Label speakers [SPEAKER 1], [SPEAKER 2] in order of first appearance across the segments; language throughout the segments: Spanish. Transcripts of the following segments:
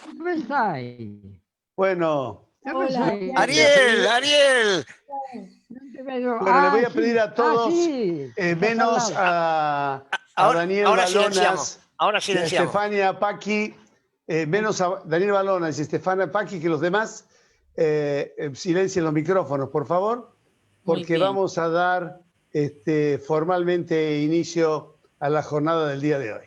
[SPEAKER 1] ¿Cómo estáis?
[SPEAKER 2] Bueno,
[SPEAKER 3] Hola,
[SPEAKER 1] Ariel.
[SPEAKER 4] Ariel.
[SPEAKER 2] Bueno, le voy a pedir a todos,
[SPEAKER 1] sí.
[SPEAKER 2] menos a Daniel
[SPEAKER 4] Ahora
[SPEAKER 2] Balonas,
[SPEAKER 4] Ahora
[SPEAKER 2] y a
[SPEAKER 4] silenciamos.
[SPEAKER 2] Estefania Paqui, menos a Daniel Balonas y Estefania Paqui, que los demás silencien los micrófonos, por favor, porque vamos a dar formalmente inicio a la jornada del día de hoy.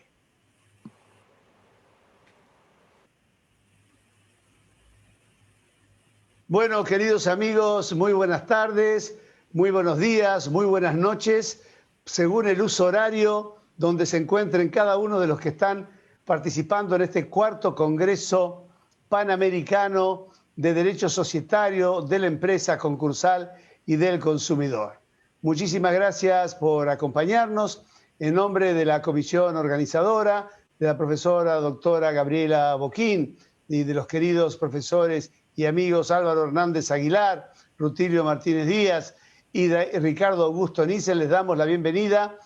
[SPEAKER 2] Bueno, queridos amigos, muy buenas tardes, muy buenos días, muy buenas noches, según el uso horario donde se encuentren cada uno de los que están participando en este cuarto Congreso Panamericano de Derecho Societario de la Empresa Concursal y del Consumidor. Muchísimas gracias por acompañarnos. En nombre de la comisión organizadora, de la profesora doctora Gabriela Boquín y de los queridos profesores y amigos Álvaro Hernández Aguilar, Rutilio Martínez Díaz y Ricardo Augusto Nissen, les damos la bienvenida.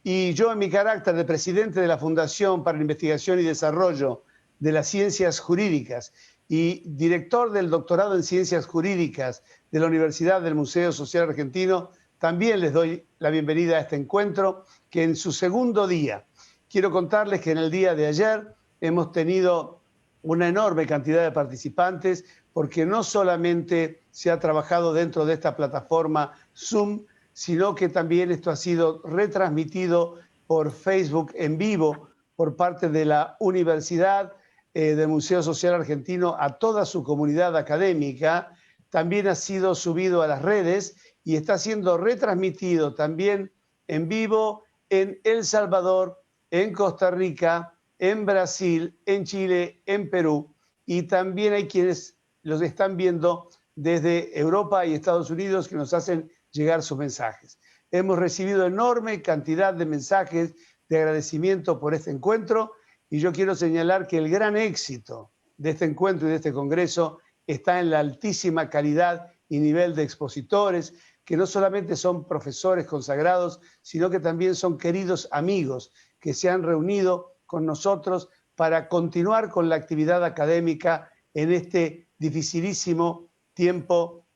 [SPEAKER 2] Y yo, en mi carácter de presidente de la Fundación para la Investigación y Desarrollo de las Ciencias Jurídicas y director del doctorado en Ciencias Jurídicas de la Universidad del Museo Social Argentino, también les doy la bienvenida a este encuentro, que en su segundo día. Quiero contarles que en el día de ayer hemos tenido una enorme cantidad de participantes, porque no solamente se ha trabajado dentro de esta plataforma Zoom, sino que también esto ha sido retransmitido por Facebook en vivo por parte de la Universidad del Museo Social Argentino a toda su comunidad académica. También ha sido subido a las redes y está siendo retransmitido también en vivo en El Salvador, en Costa Rica, en Brasil, en Chile, en Perú, y también hay quienes los están viendo desde Europa y Estados Unidos que nos hacen llegar sus mensajes. Hemos recibido enorme cantidad de mensajes de agradecimiento por este encuentro y yo quiero señalar que el gran éxito de este encuentro y de este congreso está en la altísima calidad y nivel de expositores, que no solamente son profesores consagrados, sino que también son queridos amigos que se han reunido con nosotros para continuar con la actividad académica en este dificilísimo tiempo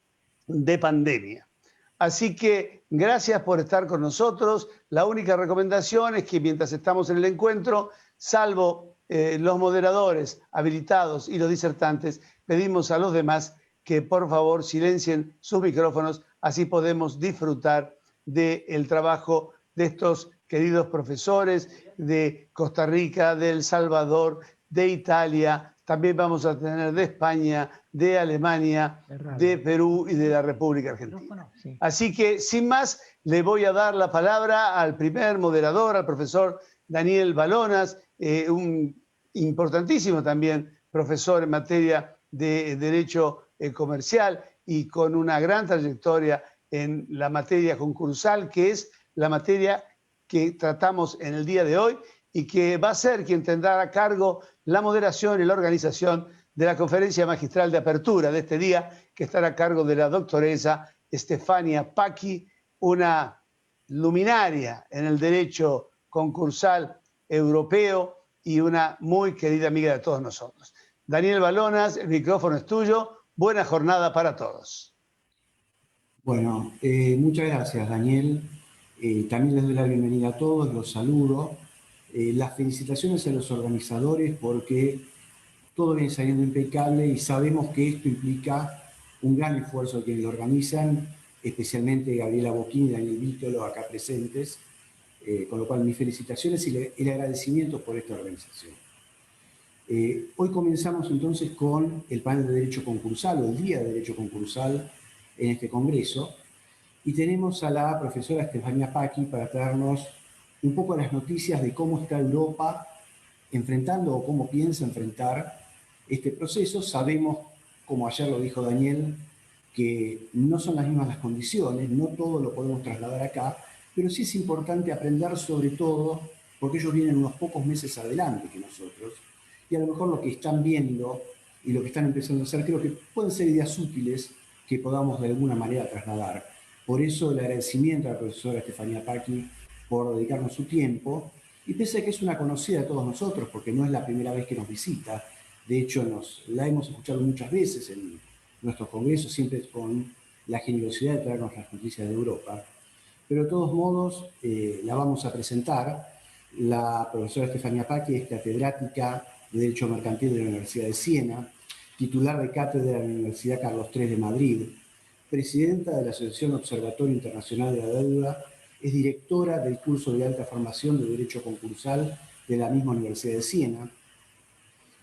[SPEAKER 2] de pandemia. Así que gracias por estar con nosotros. La única recomendación es que mientras estamos en el encuentro, salvo los moderadores habilitados y los disertantes, pedimos a los demás que por favor silencien sus micrófonos, así podemos disfrutar del trabajo de estos queridos profesores de Costa Rica, de El Salvador, de Italia. También vamos a tener de España, de Alemania, de Perú y de la República Argentina. Así que, sin más, le voy a dar la palabra al primer moderador, al profesor Daniel Balonas, un importantísimo también profesor en materia de Derecho Comercial y con una gran trayectoria en la materia concursal, que es la materia que tratamos en el día de hoy y que va a ser quien tendrá a cargo la moderación y la organización de la conferencia magistral de apertura de este día, que estará a cargo de la doctoresa Estefania Paqui, una luminaria en el derecho concursal europeo y una muy querida amiga de todos nosotros. Daniel Balonas, el micrófono es tuyo. Buena jornada para todos.
[SPEAKER 5] Bueno, muchas gracias, Daniel. También les doy la bienvenida a todos, los saludo. Las felicitaciones a los organizadores porque todo viene saliendo impecable y sabemos que esto implica un gran esfuerzo de quienes lo organizan, especialmente Gabriela Boquín y Daniel Vítolo acá presentes, con lo cual mis felicitaciones y el agradecimiento por esta organización. Hoy comenzamos entonces con el panel de Derecho Concursal o el Día de Derecho Concursal en este congreso y tenemos a la profesora Estefania Paqui para traernos un poco las noticias de cómo está Europa enfrentando o cómo piensa enfrentar este proceso. Sabemos, como ayer lo dijo Daniel, que no son las mismas las condiciones, no todo lo podemos trasladar acá, pero sí es importante aprender sobre todo porque ellos vienen unos pocos meses adelante que nosotros y a lo mejor lo que están viendo y lo que están empezando a hacer creo que pueden ser ideas útiles que podamos de alguna manera trasladar. Por eso el agradecimiento a la profesora Estefania Paqui por dedicarnos su tiempo. Y pese a que es una conocida de todos nosotros, porque no es la primera vez que nos visita, De hecho, la hemos escuchado muchas veces en nuestros congresos, siempre con la generosidad de traernos las noticias de Europa. Pero de todos modos, la vamos a presentar. La profesora Stefania Pacchi es catedrática de Derecho Mercantil de la Universidad de Siena, titular de cátedra de la Universidad Carlos III de Madrid, presidenta de la Asociación Observatorio Internacional de la Deuda, es directora del curso de alta formación de Derecho Concursal de la misma Universidad de Siena,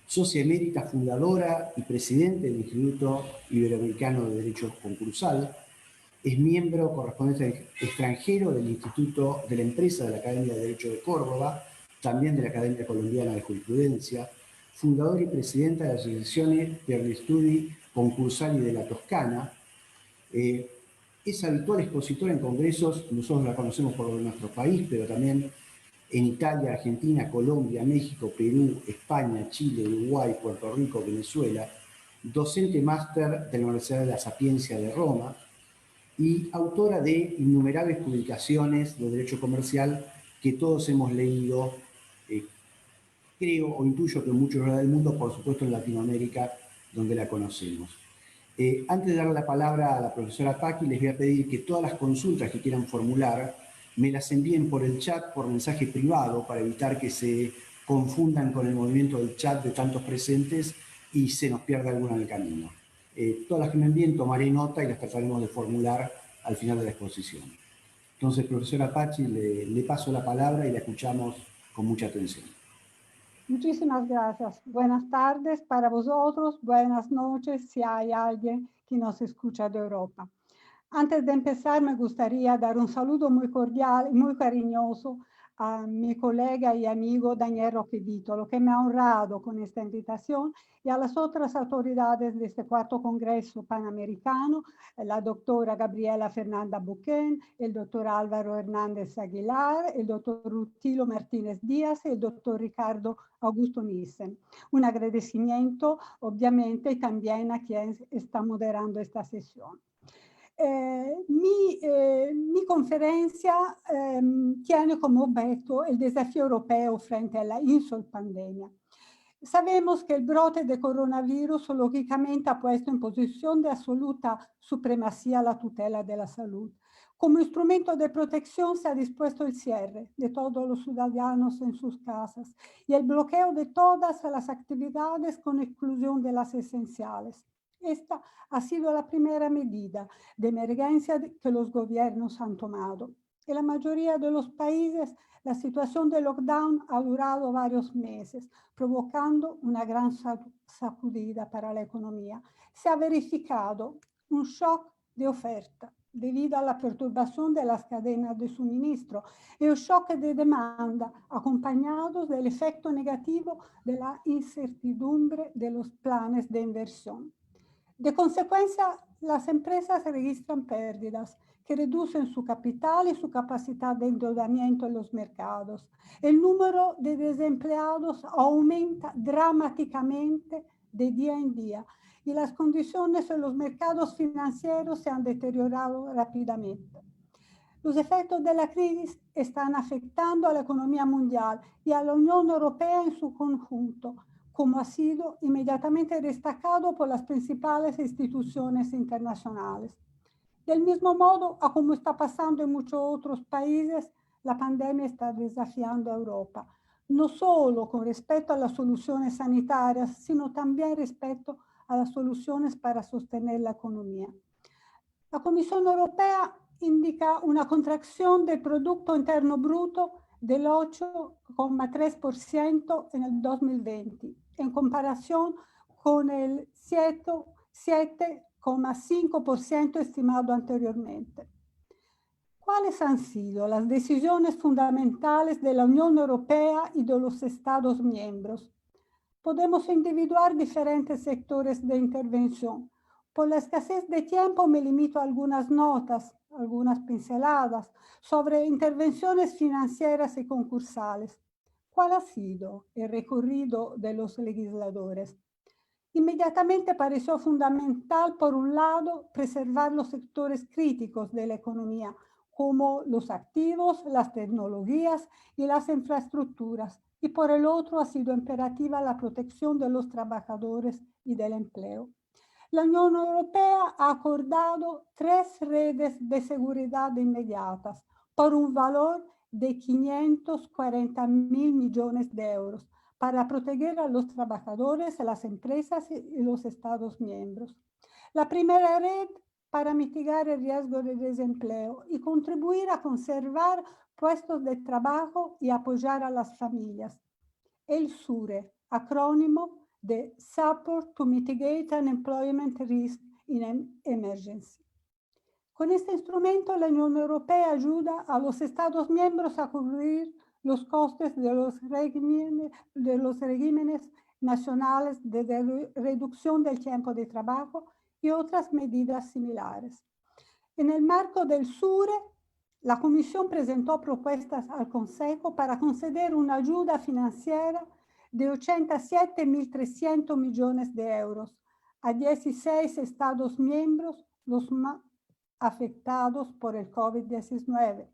[SPEAKER 5] socia emérita fundadora y presidente del Instituto Iberoamericano de Derecho Concursal, es miembro correspondiente extranjero del Instituto de la Empresa de la Academia de Derecho de Córdoba, también de la Academia Colombiana de Jurisprudencia, fundadora y presidenta de la Asociación per gli Studi Concursali de la Toscana. Es habitual expositora en congresos, nosotros la conocemos por nuestro país, pero también en Italia, Argentina, Colombia, México, Perú, España, Chile, Uruguay, Puerto Rico, Venezuela, docente máster de la Universidad de la Sapienza de Roma y autora de innumerables publicaciones de derecho comercial que todos hemos leído, creo o intuyo que en muchos lugares del mundo, por supuesto en Latinoamérica, donde la conocemos. Antes de dar la palabra a la profesora Pacchi, les voy a pedir que todas las consultas que quieran formular me las envíen por el chat, por mensaje privado, para evitar que se confundan con el movimiento del chat de tantos presentes y se nos pierda alguna en el camino. Todas las que me envíen tomaré nota y las trataremos de formular al final de la exposición. Entonces, profesora Pacchi, le paso la palabra y la escuchamos con mucha atención.
[SPEAKER 3] Muchísimas gracias. Buenas tardes para vosotros, buenas noches si hay alguien que nos escucha de Europa. Antes de empezar, me gustaría dar un saludo muy cordial y muy cariñoso a mi colega y amigo Daniel Roquevitolo, que me ha honrado con esta invitación, y a las otras autoridades de este cuarto Congreso Panamericano, la doctora Gabriela Fernanda Buquén, el doctor Álvaro Hernández Aguilar, el doctor Rutilo Martínez Díaz y el doctor Ricardo Augusto Nielsen. Un agradecimiento, obviamente, y también a quien está moderando esta sesión. Mi conferencia tiene como objeto el desafío europeo frente a la insolpandemia. Sabemos que el brote de coronavirus lógicamente ha puesto en posición de absoluta supremacía la tutela de la salud. Como instrumento de protección se ha dispuesto el cierre de todos los ciudadanos en sus casas y el bloqueo de todas las actividades con exclusión de las esenciales. Esta ha sido la primera medida de emergencia que los gobiernos han tomado. En la mayoría de los países, la situación de lockdown ha durado varios meses, provocando una gran sacudida para la economía. Se ha verificado un shock de oferta debido a la perturbación de las cadenas de suministro y un shock de demanda acompañados del efecto negativo de la incertidumbre de los planes de inversión. De consecuencia, las empresas registran pérdidas que reducen su capital y su capacidad de endeudamiento en los mercados. El número de desempleados aumenta dramáticamente de día en día y las condiciones en los mercados financieros se han deteriorado rápidamente. Los efectos de la crisis están afectando a la economía mundial y a la Unión Europea en su conjunto, como ha sido inmediatamente destacado por las principales instituciones internacionales. Del mismo modo, a como está pasando en muchos otros países, la pandemia está desafiando a Europa, no solo con respecto a las soluciones sanitarias, sino también respecto a las soluciones para sostener la economía. La Comisión Europea indica una contracción del Producto Interno Bruto del 8,3% en el 2020, en comparación con el 7,5% estimado anteriormente. ¿Cuáles han sido las decisiones fundamentales de la Unión Europea y de los Estados miembros? Podemos individuar diferentes sectores de intervención. Por la escasez de tiempo me limito a algunas notas, algunas pinceladas sobre intervenciones financieras y concursales. ¿Cuál ha sido el recorrido de los legisladores? Inmediatamente pareció fundamental, por un lado, preservar los sectores críticos de la economía, como los activos, las tecnologías y las infraestructuras, y por el otro ha sido imperativa la protección de los trabajadores y del empleo. La Unión Europea ha acordado 3 redes de seguridad inmediatas por un valor de 540.000 millones de euros para proteger a los trabajadores, a las empresas y los Estados miembros. La primera red para mitigar el riesgo de desempleo y contribuir a conservar puestos de trabajo y apoyar a las familias. El SURE, acrónimo de Support to Mitigate Unemployment Risk in an Emergency. Con este instrumento, la Unión Europea ayuda a los Estados miembros a cubrir los costes de los regímenes nacionales de reducción del tiempo de trabajo y otras medidas similares. En el marco del SURE, la Comisión presentó propuestas al Consejo para conceder una ayuda financiera de 87.300 millones de euros a 16 Estados miembros, los más afectados por el COVID-19.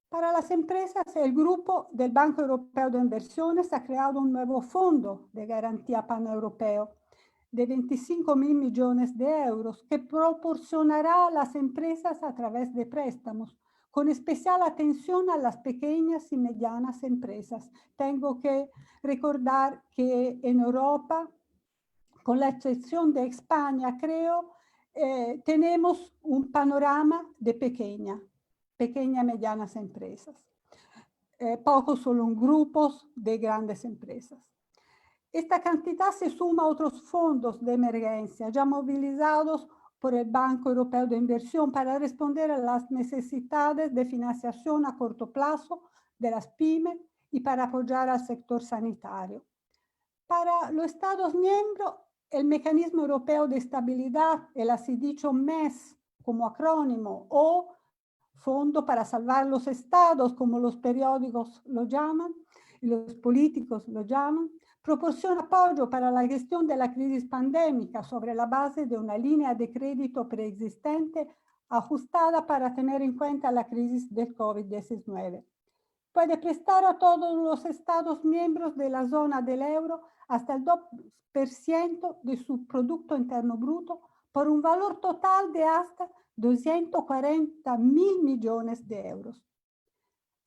[SPEAKER 3] Para las empresas, el grupo del Banco Europeo de Inversiones ha creado un nuevo fondo de garantía paneuropeo de 25.000 millones de euros que proporcionará a las empresas a través de préstamos, con especial atención a las pequeñas y medianas empresas. Tengo que recordar que en Europa, con la excepción de España, creo, tenemos un panorama de pequeñas y medianas empresas. Pocos son grupos de grandes empresas. Esta cantidad se suma a otros fondos de emergencia ya movilizados por el Banco Europeo de Inversión para responder a las necesidades de financiación a corto plazo de las pymes y para apoyar al sector sanitario. Para los Estados miembros, el Mecanismo Europeo de Estabilidad, el así dicho MES como acrónimo, o Fondo para Salvar los Estados, como los periódicos lo llaman y los políticos lo llaman, proporciona apoyo para la gestión de la crisis pandémica sobre la base de una línea de crédito preexistente ajustada para tener en cuenta la crisis del COVID-19. Puede prestar a todos los Estados miembros de la zona del euro hasta el 2% de su Producto Interno Bruto por un valor total de hasta 240.000 millones de euros.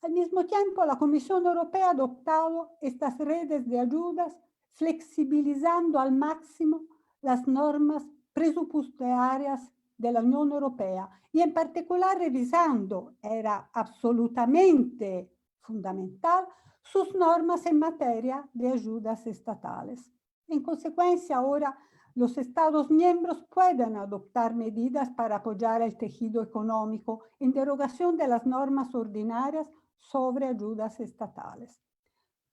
[SPEAKER 3] Al mismo tiempo, la Comisión Europea ha adoptado estas redes de ayudas, flexibilizando al máximo las normas presupuestarias de la Unión Europea y en particular revisando, era absolutamente fundamental, sus normas en materia de ayudas estatales. En consecuencia, ahora los Estados miembros pueden adoptar medidas para apoyar el tejido económico en derogación de las normas ordinarias sobre ayudas estatales.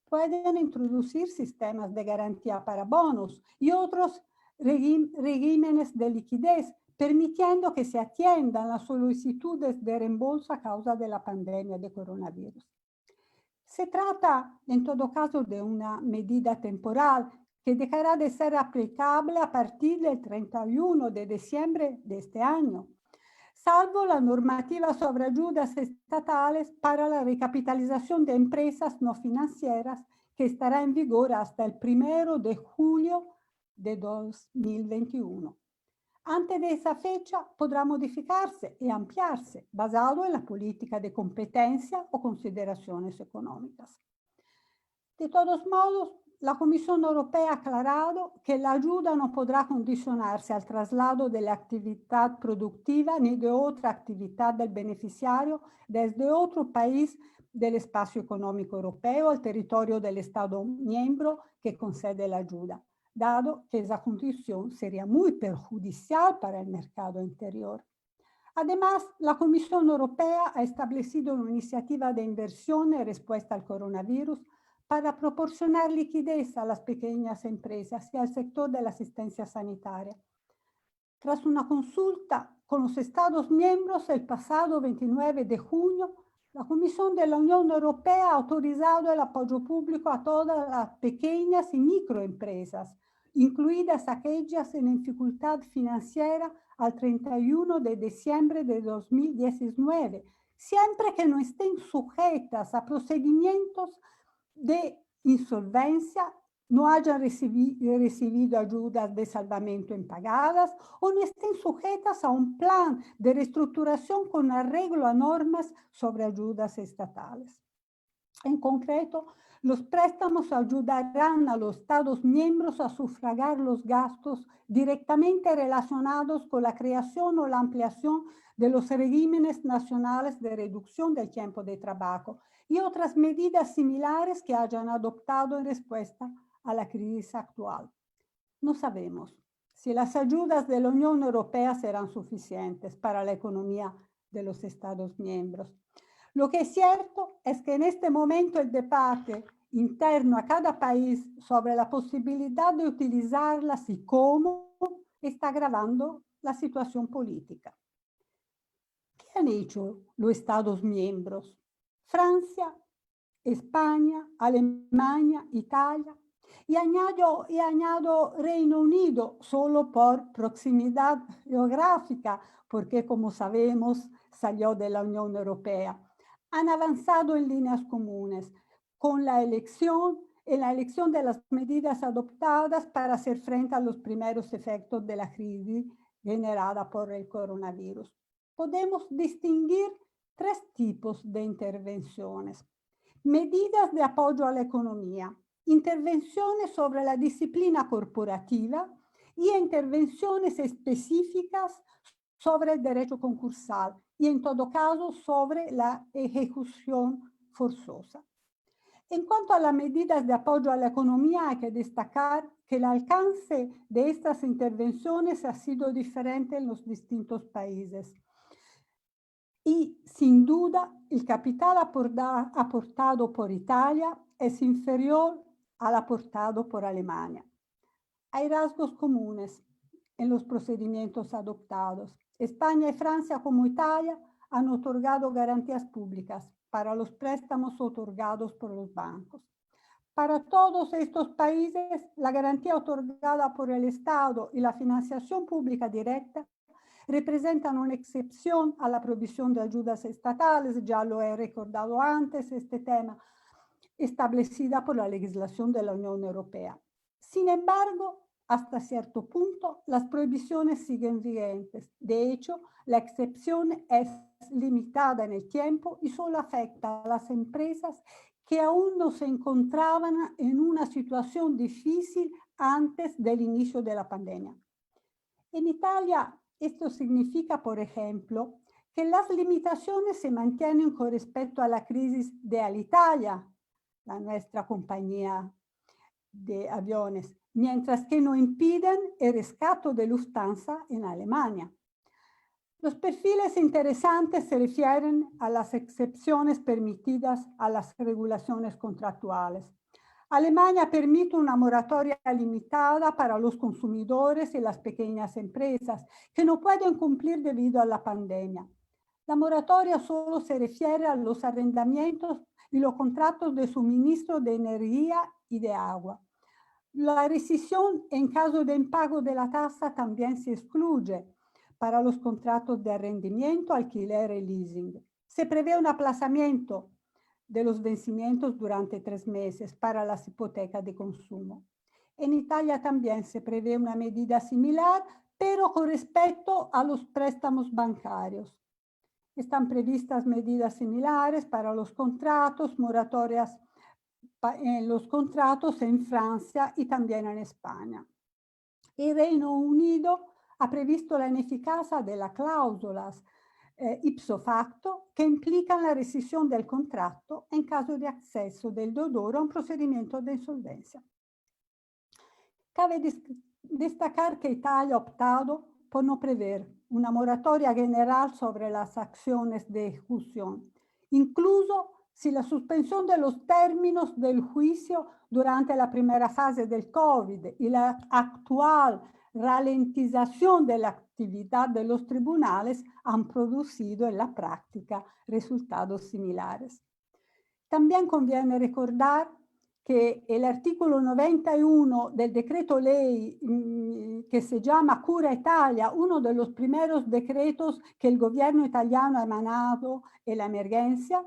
[SPEAKER 3] Pueden introducir sistemas de garantía para bonos y otros regímenes de liquidez, permitiendo que se atiendan las solicitudes de reembolso a causa de la pandemia de coronavirus. Se trata, en todo caso, de una medida temporal que dejará de ser aplicable a partir del 31 de diciembre de este año, salvo la normativa sobre ayudas estatales para la recapitalización de empresas no financieras que estará en vigor hasta el 1 de julio de 2021. Antes de esa fecha podrá modificarse y ampliarse, basado en la política de competencia o consideraciones económicas. De todos modos, la Comisión Europea ha aclarado que la ayuda no podrá condicionarse al traslado de la actividad productiva ni de otra actividad del beneficiario desde otro país del espacio económico europeo al territorio del Estado miembro que concede la ayuda, dado que esa condición sería muy perjudicial para el mercado interior. Además, la Comisión Europea ha establecido una iniciativa de inversión en respuesta al coronavirus para proporcionar liquidez a las pequeñas empresas y al sector de la asistencia sanitaria. Tras una consulta con los Estados miembros el pasado 29 de junio, la Comisión de la Unión Europea ha autorizado el apoyo público a todas las pequeñas y microempresas, incluidas aquellas en dificultad financiera al 31 de diciembre de 2019, siempre que no estén sujetas a procedimientos de insolvencia no hayan recibido ayudas de salvamento impagadas o no estén sujetas a un plan de reestructuración con arreglo a normas sobre ayudas estatales. En concreto, los préstamos ayudarán a los Estados miembros a sufragar los gastos directamente relacionados con la creación o la ampliación de los regímenes nacionales de reducción del tiempo de trabajo y otras medidas similares que hayan adoptado en respuesta a la crisis actual. No sabemos si las ayudas de la Unión Europea serán suficientes para la economía de los Estados miembros. Lo que es cierto es que en este momento el debate interno a cada país sobre la posibilidad de utilizarlas y cómo está agravando la situación política. ¿Qué han hecho los Estados miembros? Francia, España, Alemania, Italia. Y añado Reino Unido solo por proximidad geográfica, porque como sabemos salió de la Unión Europea. Han avanzado en líneas comunes con la elección de las medidas adoptadas para hacer frente a los primeros efectos de la crisis generada por el coronavirus. Podemos distinguir tres tipos de intervenciones. Medidas de apoyo a la economía, intervenciones sobre la disciplina corporativa y intervenciones específicas sobre el derecho concursal y en todo caso sobre la ejecución forzosa. En cuanto a las medidas de apoyo a la economía, hay que destacar que el alcance de estas intervenciones ha sido diferente en los distintos países. Y sin duda, el capital aportado por Italia es inferior al aportado por Alemania. Hay rasgos comunes en los procedimientos adoptados. España y Francia, como Italia, han otorgado garantías públicas para los préstamos otorgados por los bancos. Para todos estos países, la garantía otorgada por el Estado y la financiación pública directa representan una excepción a la provisión de ayudas estatales, ya lo he recordado antes, este tema, establecida por la legislación de la Unión Europea. Sin embargo, hasta cierto punto, las prohibiciones siguen vigentes. De hecho, la excepción es limitada en el tiempo y solo afecta a las empresas que aún no se encontraban en una situación difícil antes del inicio de la pandemia. En Italia, esto significa, por ejemplo, que las limitaciones se mantienen con respecto a la crisis de Alitalia, la nuestra compañía de aviones, mientras que no impiden el rescate de Lufthansa en Alemania. Los perfiles interesantes se refieren a las excepciones permitidas a las regulaciones contractuales. Alemania permite una moratoria limitada para los consumidores y las pequeñas empresas que no pueden cumplir debido a la pandemia. La moratoria solo se refiere a los arrendamientos y los contratos de suministro de energía y de agua. La rescisión en caso de impago de la tasa también se excluye para los contratos de arrendamiento, alquiler y leasing. Se prevé un aplazamiento de los vencimientos durante 3 meses para las hipotecas de consumo. En Italia también se prevé una medida similar, pero con respecto a los préstamos bancarios. Están previstas medidas similares para los contratos, moratorias en los contratos en Francia y también en España. El Reino Unido ha previsto la ineficacia de las cláusulas ipso facto que implican la rescisión del contrato en caso de acceso del deudor a un procedimiento de insolvencia. Cabe destacar que Italia ha optado por no prever una moratoria general sobre las acciones de ejecución, incluso si la suspensión de los términos del juicio durante la primera fase del COVID y la actual ralentización de la actividad de los tribunales han producido en la práctica resultados similares. También conviene recordar que el artículo 91 del decreto ley que se llama Cura Italia, uno de los primeros decretos que el gobierno italiano ha emanado en la emergencia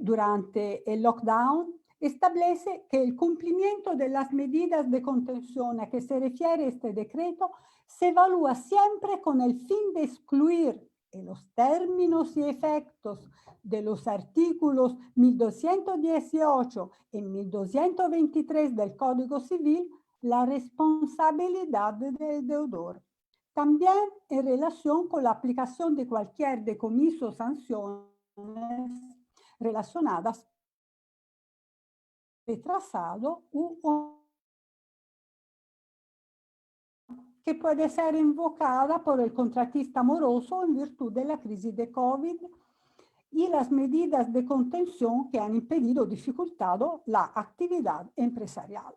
[SPEAKER 3] durante el lockdown, establece que el cumplimiento de las medidas de contención a que se refiere este decreto se evalúa siempre con el fin de excluir en los términos y efectos de los artículos 1218 y 1223 del Código Civil la responsabilidad del deudor. También en relación con la aplicación de cualquier decomiso o sanciones relacionadas retrasado que puede ser invocada por el contratista moroso en virtud de la crisis de COVID y las medidas de contención que han impedido o dificultado la actividad empresarial.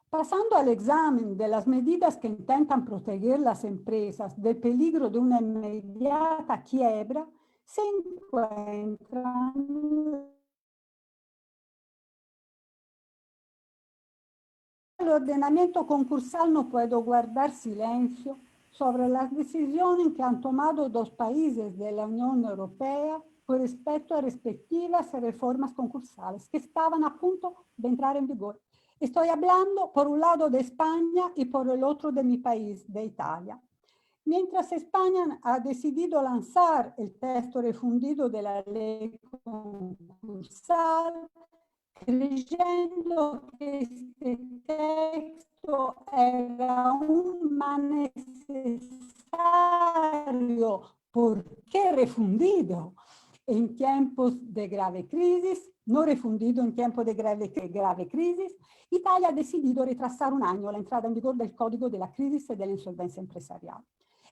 [SPEAKER 3] Pasando al examen de las medidas que intentan proteger las empresas del peligro de una inmediata quiebra, se encuentran el ordenamiento concursal. No puedo guardar silencio sobre las decisiones que han tomado 2 países de la Unión Europea con respecto a respectivas reformas concursales que estaban a punto de entrar en vigor. Estoy hablando por un lado de España y por el otro de mi país, de Italia. Mientras España ha decidido lanzar el texto refundido de la ley concursal, creyendo que este texto era aún más necesario porque refundido en tiempos de grave crisis, no refundido en tiempos de grave crisis, Italia ha decidido retrasar un año la entrada en vigor del Código de la Crisis y de la Insolvencia Empresarial.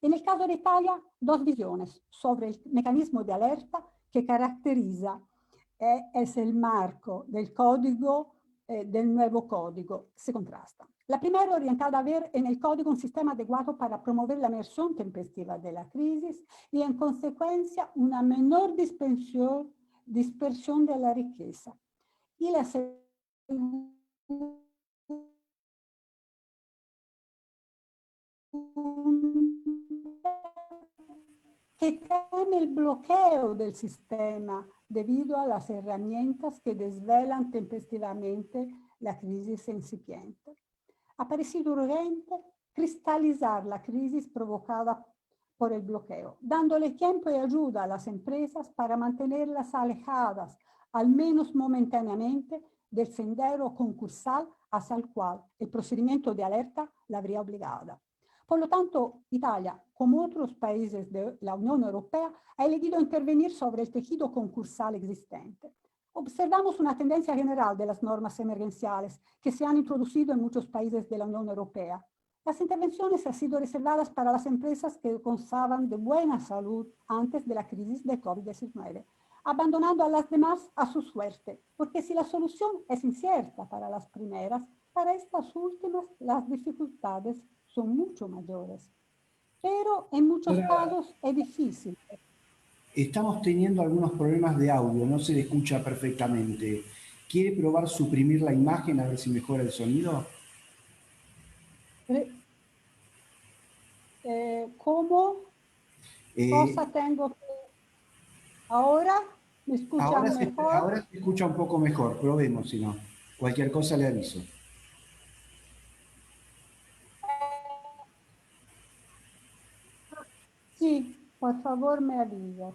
[SPEAKER 3] En el caso de Italia, 2 visiones sobre el mecanismo de alerta que caracteriza es el marco del código, del nuevo código, se contrastan. La primera orientada a ver en el código un sistema adecuado para promover la emersión tempestiva de la crisis y en consecuencia una menor dispersión de la riqueza. Y la segunda que teme el bloqueo del sistema debido a las herramientas que desvelan tempestivamente la crisis incipiente. Ha parecido urgente cristalizar la crisis provocada por el bloqueo, dándole tiempo y ayuda a las empresas para mantenerlas alejadas, al menos momentáneamente, del sendero concursal hacia el cual el procedimiento de alerta la habría obligada. Por lo tanto, Italia, como otros países de la Unión Europea, ha elegido intervenir sobre el tejido concursal existente. Observamos una tendencia general de las normas emergenciales que se han introducido en muchos países de la Unión Europea. Las intervenciones han sido reservadas para las empresas que gozaban de buena salud antes de la crisis de COVID-19, abandonando a las demás a su suerte, porque si la solución es incierta para las primeras, para estas últimas las dificultades son mucho mayores. Pero en muchos casos es difícil.
[SPEAKER 5] Estamos teniendo algunos problemas de audio, no se le escucha perfectamente. ¿Quiere probar suprimir la imagen a ver si mejora el sonido?
[SPEAKER 3] ¿Cómo? Cosa tengo que... ¿Ahora me escuchan mejor?
[SPEAKER 5] Ahora se escucha un poco mejor, probemos si no. Cualquier cosa le aviso.
[SPEAKER 3] Sí, por favor me avisa.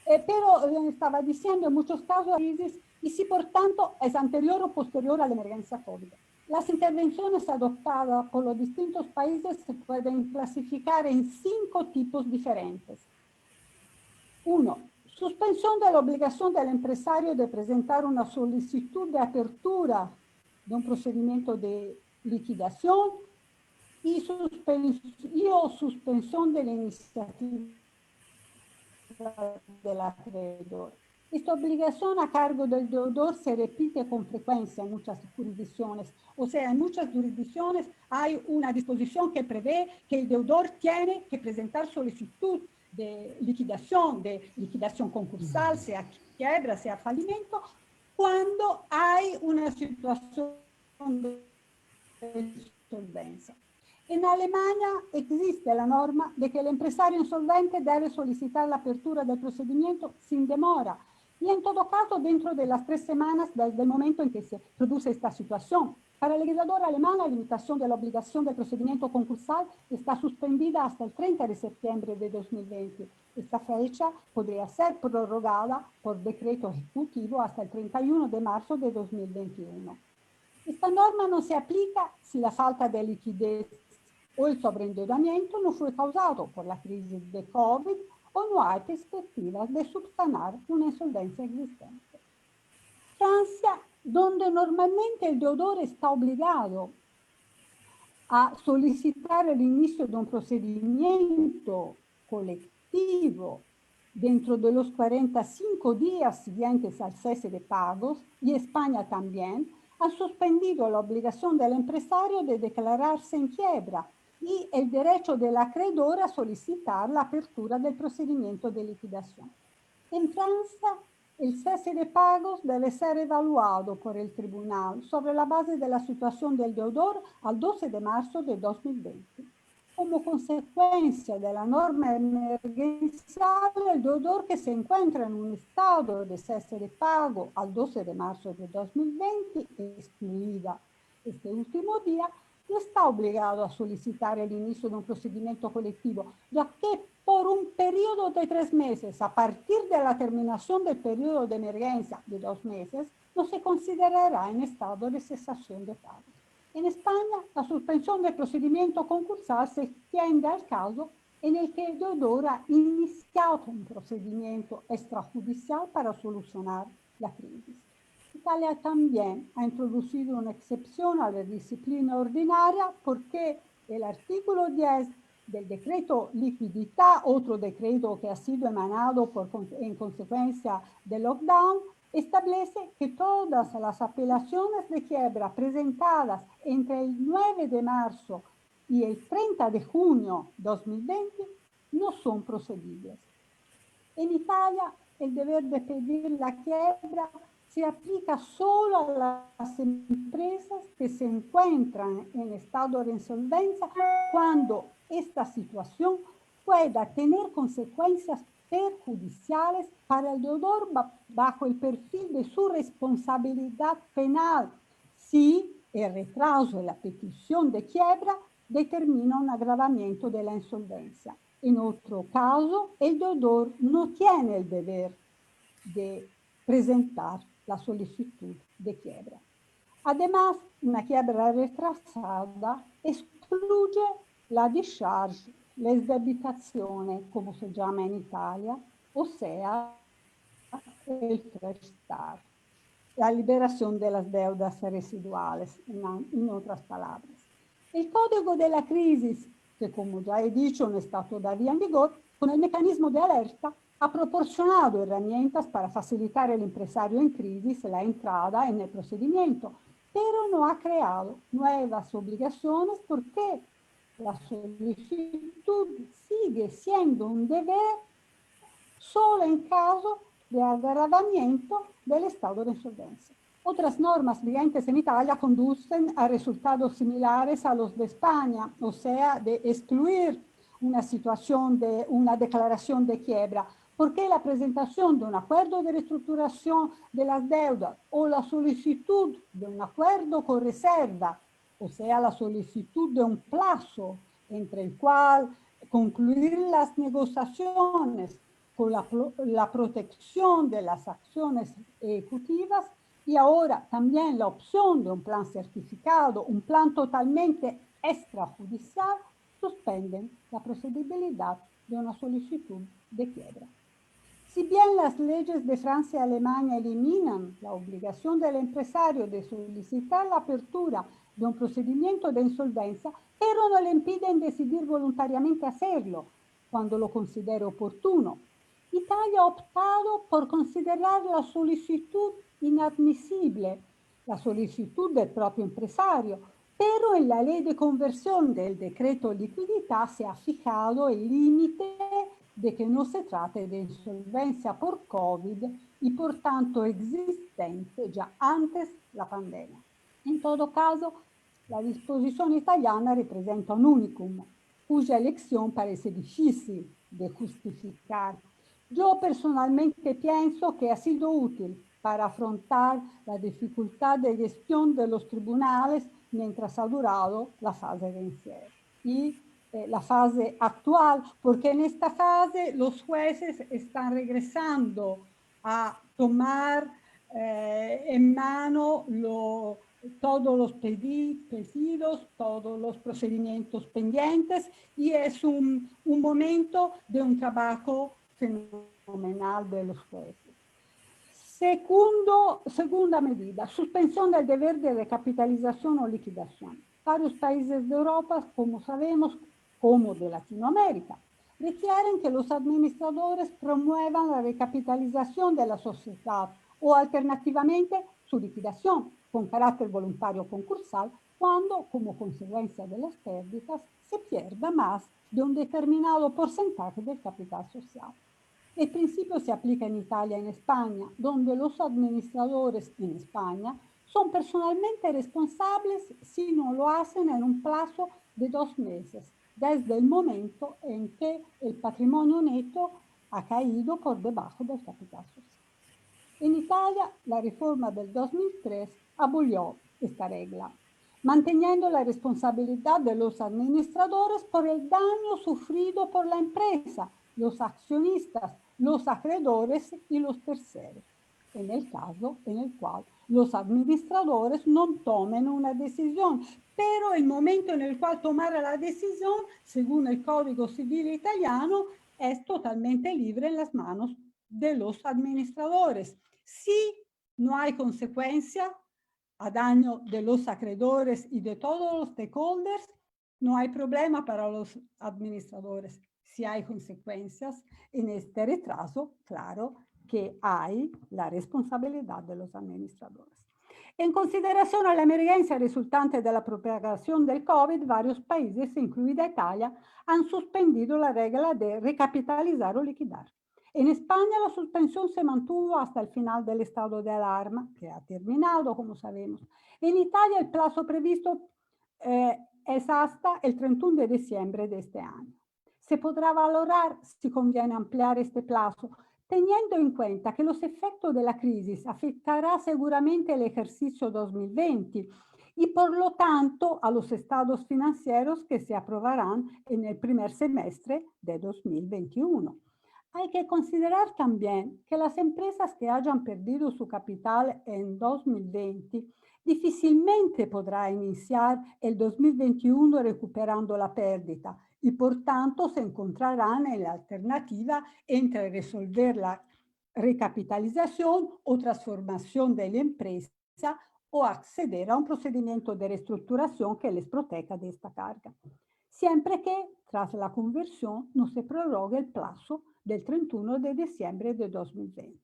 [SPEAKER 3] Pero estaba diciendo, en muchos casos, crisis, y si por tanto es anterior o posterior a la emergencia COVID. Las intervenciones adoptadas por los distintos países se pueden clasificar en 5 tipos diferentes. 1. Suspensión de la obligación del empresario de presentar una solicitud de apertura de un procedimiento de liquidación y suspensión de la iniciativa del acreedor. Esta obligación a cargo del deudor se repite con frecuencia en muchas jurisdicciones. O sea, en muchas jurisdicciones hay una disposición que prevé que el deudor tiene que presentar solicitud de liquidación concursal, sea quiebra, sea fallimento, cuando hay una situación de insolvencia. En Alemania existe la norma de que el empresario insolvente debe solicitar la apertura del procedimiento sin demora Y en todo caso, dentro de las 3 semanas del momento en que se produce esta situación, para el legislador alemán, la limitación de la obligación del procedimiento concursal está suspendida hasta el 30 de septiembre de 2020. Esta fecha podría ser prorrogada por decreto ejecutivo hasta el 31 de marzo de 2021. Esta norma no se aplica si la falta de liquidez o el sobreendeudamiento no fue causado por la crisis de COVID o no hay perspectivas de subsanar una insolvencia existente. Francia, donde normalmente el deudor está obligado a solicitar el inicio de un procedimiento colectivo dentro de los 45 días siguientes al cese de pagos, y España también, ha suspendido la obligación del empresario de declararse en quiebra y el derecho del acreedor a solicitar la apertura del procedimiento de liquidación. En Francia, el cese de pagos debe ser evaluado por el tribunal sobre la base de la situación del deudor al 12 de marzo de 2020. Como consecuencia de la norma emergencial, el deudor que se encuentra en un estado de cese de pago al 12 de marzo de 2020, excluida este último día, no está obligado a solicitar el inicio de un procedimiento colectivo, ya que por un periodo de 3 meses, a partir de la terminación del periodo de emergencia de 2 meses, no se considerará en estado de cesación de pagos. En España, la suspensión del procedimiento concursal se extiende al caso en el que el deudor ha iniciado un procedimiento extrajudicial para solucionar la crisis. Italia también ha introducido una excepción a la disciplina ordinaria porque el artículo 10 del decreto liquidità, otro decreto que ha sido emanado en consecuencia del lockdown, establece que todas las apelaciones de quiebra presentadas entre el 9 de marzo y el 30 de junio 2020 no son procedibles. En Italia, el deber de pedir la quiebra se aplica solo a las empresas que se encuentran en estado de insolvencia cuando esta situación pueda tener consecuencias perjudiciales para el deudor bajo el perfil de su responsabilidad penal si el retraso en la petición de quiebra determina un agravamiento de la insolvencia. En otro caso, el deudor no tiene el deber de presentar la solicitud de quiebra. Además, una quiebra retrasada excluye la discharge, la esdebitazione, como se llama en Italia, o sea, el fresh start, la liberación de las deudas residuales, en otras palabras. El código de la crisis, que como ya he dicho no está todavía en vigor, con el mecanismo de alerta ha proporcionado herramientas para facilitar al empresario en crisis la entrada en el procedimiento, pero no ha creado nuevas obligaciones porque la solicitud sigue siendo un deber solo en caso de agravamiento del estado de insolvencia. Otras normas vigentes en Italia conducen a resultados similares a los de España, o sea, de excluir una situación de una declaración de quiebra, porque la presentación de un acuerdo de reestructuración de las deudas o la solicitud de un acuerdo con reserva, o sea, la solicitud de un plazo entre el cual concluir las negociaciones con la protección de las acciones ejecutivas, y ahora también la opción de un plan certificado, un plan totalmente extrajudicial, suspenden la procedibilidad de una solicitud de quiebra. Si bien las leyes de Francia y Alemania eliminan la obligación del empresario de solicitar la apertura de un procedimiento de insolvencia, pero no le impiden decidir voluntariamente hacerlo cuando lo considere oportuno, Italia ha optado por considerar la solicitud inadmisible, la solicitud del propio empresario, pero en la ley de conversión del decreto liquidità se ha fijado el límite de que no se trate de insolvencia por COVID y por tanto existente ya antes la pandemia. En todo caso, la disposición italiana representa un unicum, cuya elección parece difícil de justificar, Yo personalmente pienso que ha sido útil para afrontar la dificultad de gestión de los tribunales mientras ha durado la fase de encierro. Y la fase actual, porque en esta fase los jueces están regresando a tomar en mano todos los pedidos, todos los procedimientos pendientes, y es un momento de un trabajo fenomenal de los jueces. Segunda medida, suspensión del deber de recapitalización o liquidación. Varios países de Europa, como sabemos, como de Latinoamérica, requieren que los administradores promuevan la recapitalización de la sociedad o alternativamente su liquidación con carácter voluntario concursal cuando, como consecuencia de las pérdidas, se pierda más de un determinado porcentaje del capital social. El principio se aplica en Italia y en España, donde los administradores en España son personalmente responsables si no lo hacen en un plazo de 2 meses, desde el momento en que el patrimonio neto ha caído por debajo del capital social. En Italia, la reforma del 2003 abolió esta regla, manteniendo la responsabilidad de los administradores por el daño sufrido por la empresa, los accionistas, los acreedores y los terceros, en el caso en el cual los administradores no tomen una decisión, pero el momento en el cual tomar la decisión, según el Código Civil italiano, es totalmente libre en las manos de los administradores. Si no hay consecuencia a daño de los acreedores y de todos los stakeholders, no hay problema para los administradores. Si hay consecuencias en este retraso, claro que hay la responsabilidad de los administradores. En consideración a la emergencia resultante de la propagación del COVID, varios países, incluida Italia, han suspendido la regla de recapitalizar o liquidar. En España la suspensión se mantuvo hasta el final del estado de alarma, que ha terminado, como sabemos. En Italia el plazo previsto es hasta el 31 de diciembre de este año. Se podrá valorar si conviene ampliar este plazo, teniendo en cuenta que los efectos de la crisis afectará seguramente el ejercicio 2020 y por lo tanto a los estados financieros que se aprobarán en el primer semestre de 2021. Hay que considerar también que las empresas que hayan perdido su capital en 2020 difícilmente podrán iniciar el 2021 recuperando la pérdida y por tanto se encontrarán en la alternativa entre resolver la recapitalización o transformación de la empresa o acceder a un procedimiento de reestructuración que les proteja de esta carga, siempre que tras la conversión no se prorrogue el plazo del 31 de diciembre de 2020.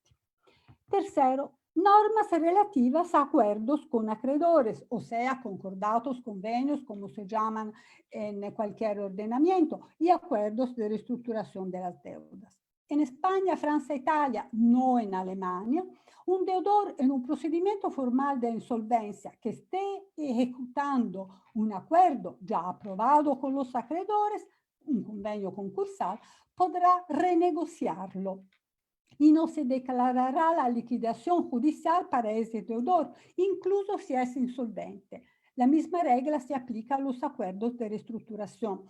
[SPEAKER 3] Tercero, normas relativas a acuerdos con acreedores, o sea, concordatos, convenios, como se llaman en cualquier ordenamiento, y acuerdos de reestructuración de las deudas. En España, Francia e Italia, no en Alemania, un deudor en un procedimiento formal de insolvencia que esté ejecutando un acuerdo ya aprobado con los acreedores, un convenio concursal, podrá renegociarlo y no se declarará la liquidación judicial para ese deudor, incluso si es insolvente. La misma regla se aplica a los acuerdos de reestructuración.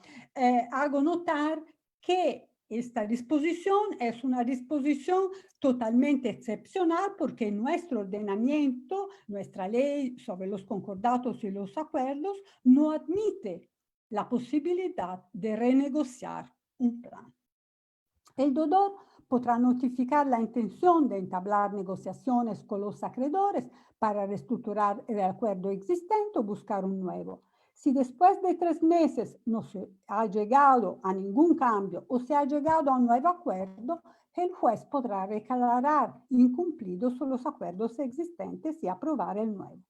[SPEAKER 3] Hago notar que esta disposición es una disposición totalmente excepcional porque nuestro ordenamiento, nuestra ley sobre los concordatos y los acuerdos no admite la posibilidad de renegociar un plan. El deudor podrá notificar la intención de entablar negociaciones con los acreedores para reestructurar el acuerdo existente o buscar un nuevo. Si después de 3 meses no se ha llegado a ningún cambio o se ha llegado a un nuevo acuerdo, el juez podrá declarar incumplidos los acuerdos existentes y aprobar el nuevo.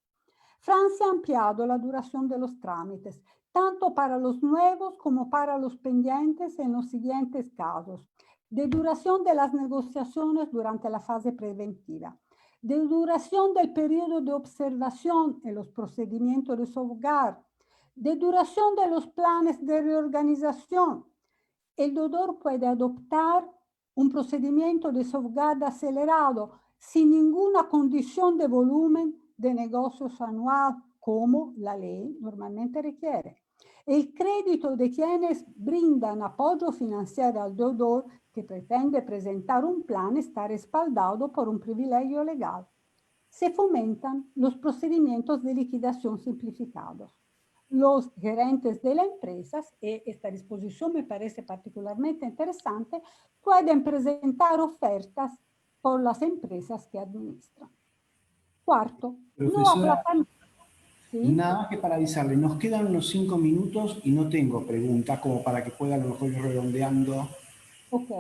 [SPEAKER 3] Francia ha ampliado la duración de los trámites, tanto para los nuevos como para los pendientes en los siguientes casos: de duración de las negociaciones durante la fase preventiva, de duración del periodo de observación en los procedimientos de sofogar, de duración de los planes de reorganización. El deudor puede adoptar un procedimiento de salvaguarda acelerado sin ninguna condición de volumen de negocios anual, como la ley normalmente requiere. El crédito de quienes brindan apoyo financiero al deudor que pretende presentar un plan está respaldado por un privilegio legal. Se fomentan los procedimientos de liquidación simplificados. Los gerentes de las empresas, y esta disposición me parece particularmente interesante, pueden presentar ofertas por las empresas que administran. Cuarto, no
[SPEAKER 5] Profesora,
[SPEAKER 3] aplazamiento. ¿Sí?
[SPEAKER 5] nada más que para avisarle, nos quedan unos 5 minutos y no tengo preguntas como para que pueda a lo mejor ir redondeando
[SPEAKER 3] Ok.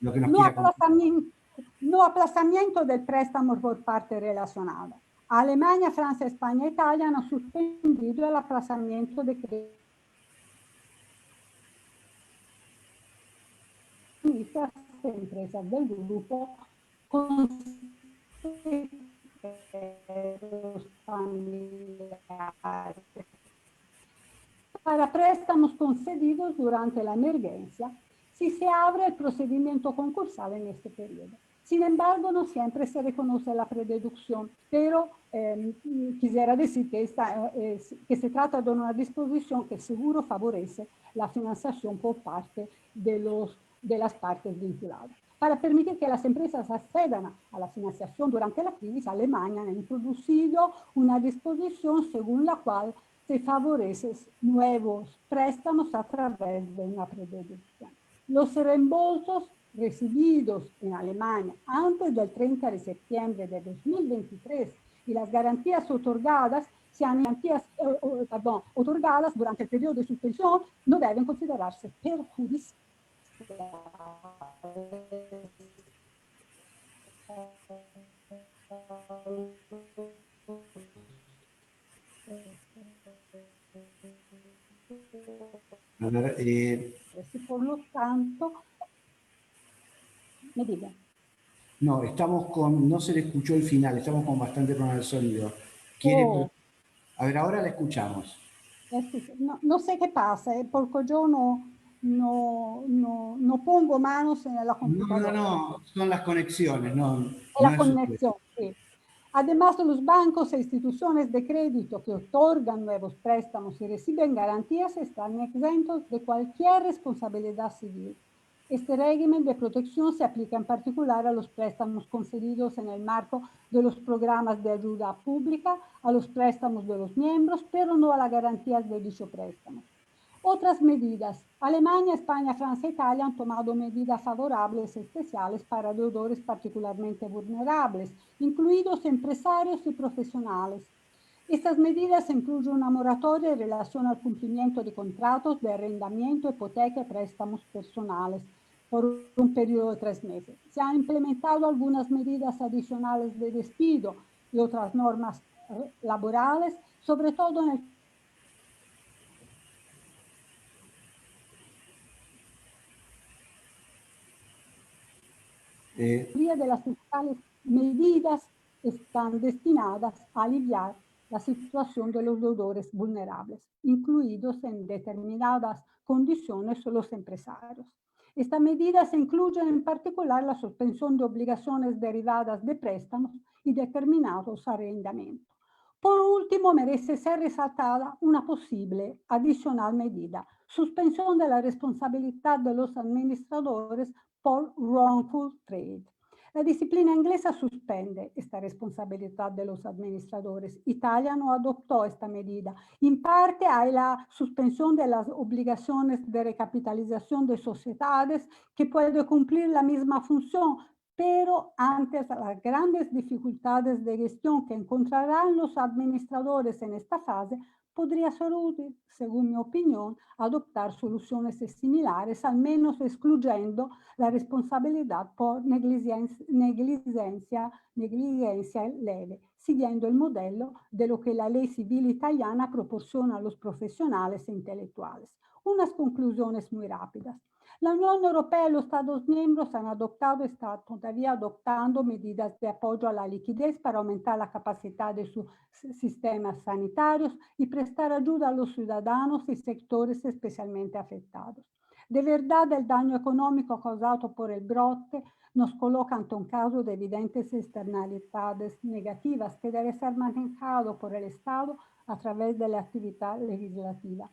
[SPEAKER 5] lo que nos
[SPEAKER 3] No
[SPEAKER 5] quiera contar.
[SPEAKER 3] no aplazamiento del préstamo por parte relacionada. Alemania, Francia, España e Italia hanno suspendido el aplazamiento de créditos a empresas del grupo con familiares para préstamos concedidos durante la emergencia si se abre el procedimiento concursal en este periodo. Sin embargo, no siempre se reconoce la prededucción, pero quisiera decir que, que se trata de una disposición que seguro favorece la financiación por parte de las partes vinculadas. Para permitir que las empresas accedan a la financiación durante la crisis, Alemania ha introducido una disposición según la cual se favorecen nuevos préstamos a través de una prededucción. Los reembolsos recibidos en Alemania antes del 30 de septiembre de 2023 y las garantías otorgadas, otorgadas durante el periodo de suspensión, no deben considerarse perjudiciales.
[SPEAKER 5] A ver,
[SPEAKER 3] Por lo tanto, me diga.
[SPEAKER 5] no, no se le escuchó el final, estamos con bastante problema de sonido. A ver, ahora la escuchamos.
[SPEAKER 3] No sé qué pasa, porque yo no pongo manos en la computadora.
[SPEAKER 5] No, son las conexiones, no
[SPEAKER 3] La
[SPEAKER 5] es usted.
[SPEAKER 3] conexión, sí. Además, los bancos e instituciones de crédito que otorgan nuevos préstamos y reciben garantías están exentos de cualquier responsabilidad civil. Este régimen de protección se aplica en particular a los préstamos concedidos en el marco de los programas de ayuda pública, a los préstamos de los miembros, pero no a las garantías de dicho préstamo. Otras medidas. Alemania, España, Francia e Italia han tomado medidas favorables especiales para deudores particularmente vulnerables, incluidos empresarios y profesionales. Estas medidas incluyen una moratoria en relación al cumplimiento de contratos de arrendamiento, hipoteca y préstamos personales por un periodo de 3 meses. Se han implementado algunas medidas adicionales de despido y otras normas laborales, sobre todo en el mayoría de las fiscales medidas están destinadas a aliviar la situación de los deudores vulnerables, incluidos en determinadas condiciones los empresarios. Estas medidas incluyen en particular la suspensión de obligaciones derivadas de préstamos y determinados arrendamientos. Por último, merece ser resaltada una posible adicional medida, suspensión de la responsabilidad de los administradores por wrongful trade. La disciplina inglesa suspende esta responsabilidad de los administradores. Italia no adoptó esta medida. En parte hay la suspensión de las obligaciones de recapitalización de sociedades que puede cumplir la misma función, pero ante las grandes dificultades de gestión que encontrarán los administradores en esta fase, podría ser útil, según mi opinión, adoptar soluciones similares, al menos excluyendo la responsabilidad por negligencia leve, siguiendo el modelo de lo que la ley civil italiana proporciona a los profesionales e intelectuales. Unas conclusiones muy rápidas. La Unión Europea y los Estados miembros han adoptado y están todavía adoptando medidas de apoyo a la liquidez para aumentar la capacidad de sus sistemas sanitarios y prestar ayuda a los ciudadanos y sectores especialmente afectados. De verdad, el daño económico causado por el brote nos coloca ante un caso de evidentes externalidades negativas que debe ser manejado por el Estado a través de la actividad legislativa.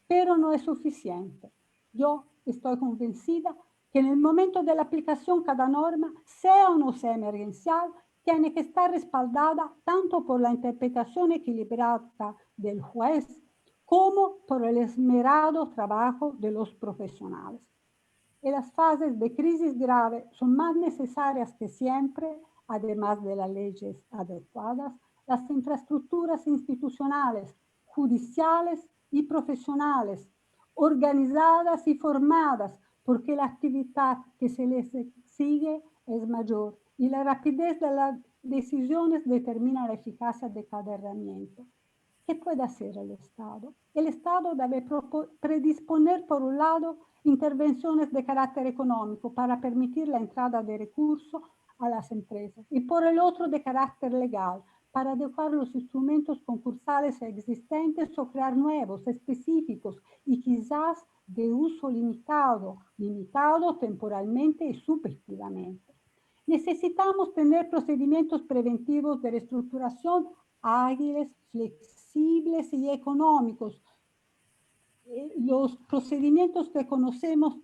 [SPEAKER 3] Pero no es suficiente. Yo estoy convencida que en el momento de la aplicación cada norma, sea o no sea emergencial, tiene que estar respaldada tanto por la interpretación equilibrada del juez como por el esmerado trabajo de los profesionales. En las fases de crisis grave son más necesarias que siempre, además de las leyes adecuadas, las infraestructuras institucionales, judiciales y profesionales, organizadas y formadas, porque la actividad que se les exige es mayor y la rapidez de las decisiones determina la eficacia de cada herramienta. ¿Qué puede hacer el Estado? El Estado debe predisponer, por un lado, intervenciones de carácter económico para permitir la entrada de recursos a las empresas y por el otro de carácter legal para adecuar los instrumentos concursales existentes o crear nuevos, específicos y quizás de uso limitado temporalmente y subjetivamente. Necesitamos tener procedimientos preventivos de reestructuración ágiles, flexibles y económicos. Los procedimientos que conocemos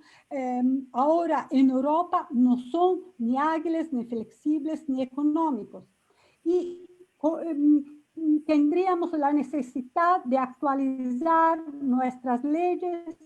[SPEAKER 3] ahora en Europa no son ni ágiles, ni flexibles, ni económicos. Y tendríamos la necesidad de actualizar nuestras leyes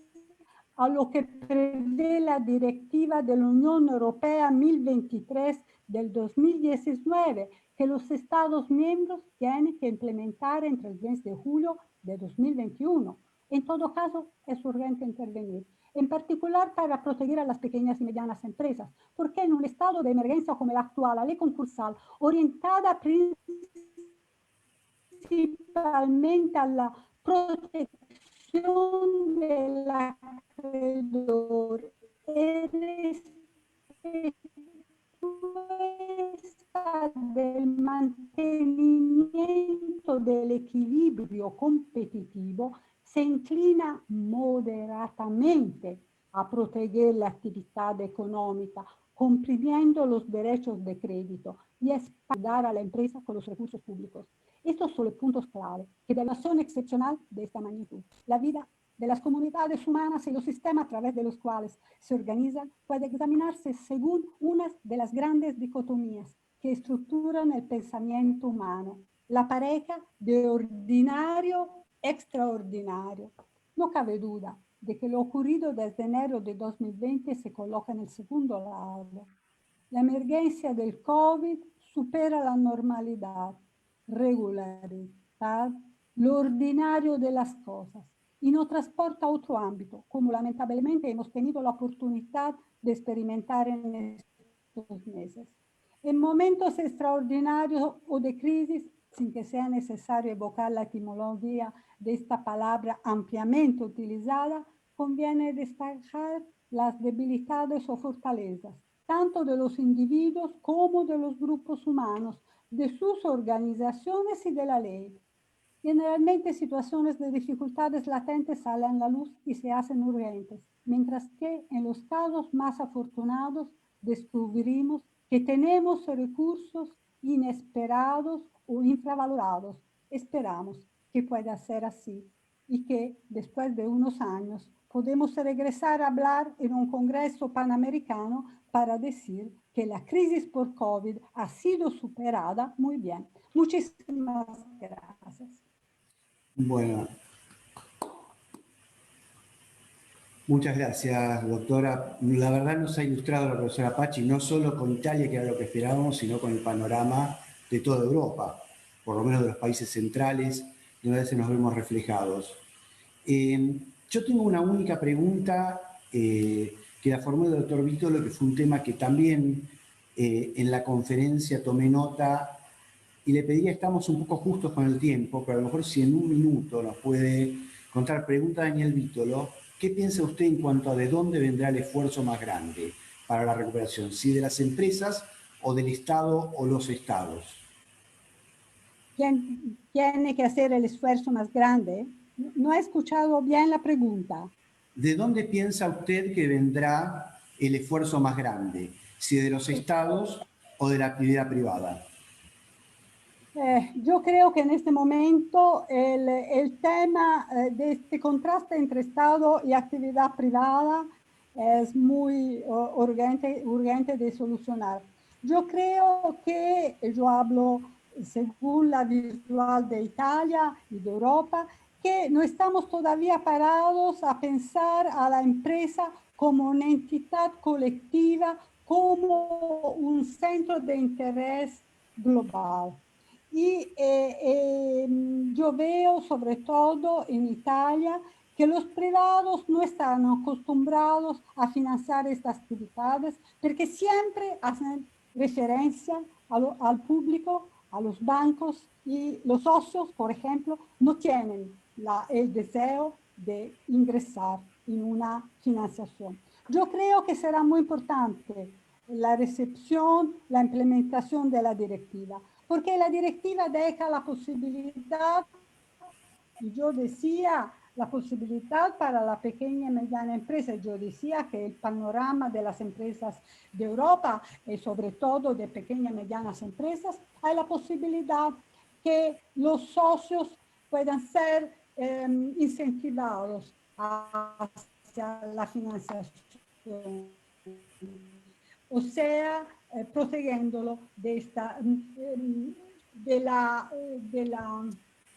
[SPEAKER 3] a lo que prevé la Directiva de la Unión Europea 1023 del 2019, que los Estados miembros tienen que implementar entre el mes de julio de 2021. En todo caso, es urgente intervenir, en particular para proteger a las pequeñas y medianas empresas, porque en un estado de emergencia como el actual, la ley concursal, orientada principalmente a la protección del acreedor, del mantenimiento del equilibrio competitivo, se inclina moderadamente a proteger la actividad económica, comprimiendo los derechos de crédito y ayudar a la empresa con los recursos públicos. Estos son los puntos clave que de razón excepcional de esta magnitud. La vida de las comunidades humanas y los sistemas a través de los cuales se organizan puede examinarse según una de las grandes dicotomías que estructuran el pensamiento humano, la pareja de ordinario extraordinario. No cabe duda de que lo ocurrido desde enero de 2020 se coloca en el segundo lado. La emergencia del COVID supera la normalidad, regularidad, lo ordinario de las cosas y nos transporta a otro ámbito, como lamentablemente hemos tenido la oportunidad de experimentar en estos meses. En momentos extraordinarios o de crisis, sin que sea necesario evocar la etimología de esta palabra ampliamente utilizada, conviene destacar las debilidades o fortalezas, tanto de los individuos como de los grupos humanos, de sus organizaciones y de la ley. Generalmente situaciones de dificultades latentes salen a la luz y se hacen urgentes, mientras que en los casos más afortunados descubrimos que tenemos recursos inesperados o infravalorados. Esperamos que pueda ser así y que después de unos años podemos regresar a hablar en un congreso panamericano para decir que la crisis por COVID ha sido superada muy bien. Muchísimas gracias.
[SPEAKER 5] Bueno, muchas gracias, doctora. La verdad nos ha ilustrado la profesora Pachi, no solo con Italia, que era lo que esperábamos, sino con el panorama de toda Europa, por lo menos de los países centrales, donde a veces nos vemos reflejados. Yo tengo una única pregunta que la formó el doctor Vítolo, que fue un tema que también en la conferencia tomé nota y le pediría, estamos un poco justos con el tiempo, pero a lo mejor si en un minuto nos puede contar, pregunta Daniel Vítolo, ¿qué piensa usted en cuanto a de dónde vendrá el esfuerzo más grande para la recuperación? ¿Si de las empresas o del Estado o los estados?
[SPEAKER 3] ¿Quién tiene que hacer el esfuerzo más grande? No he escuchado bien la pregunta.
[SPEAKER 5] ¿de dónde piensa usted que vendrá el esfuerzo más grande? ¿Si de los estados o de la actividad privada?
[SPEAKER 3] Yo creo que en este momento el tema de este contraste entre Estado y actividad privada es muy urgente de solucionar. Yo creo que, yo hablo según la visual de Italia y de Europa, que no estamos todavía parados a pensar a la empresa como una entidad colectiva, como un centro de interés global. Y yo veo sobre todo en Italia que los privados no están acostumbrados a financiar estas actividades porque siempre hacen referencia al público, a los bancos, y los socios, por ejemplo, no tienen el deseo de ingresar en una financiación. Yo creo que será muy importante la recepción, la implementación de la directiva, porque la directiva deja la posibilidad, y yo decía, la posibilidad para la pequeña y mediana empresa. Yo decía que el panorama de las empresas de Europa, y sobre todo de pequeñas y medianas empresas, hay la posibilidad que los socios puedan ser incentivados hacia la financiación. O sea, protegiéndolo de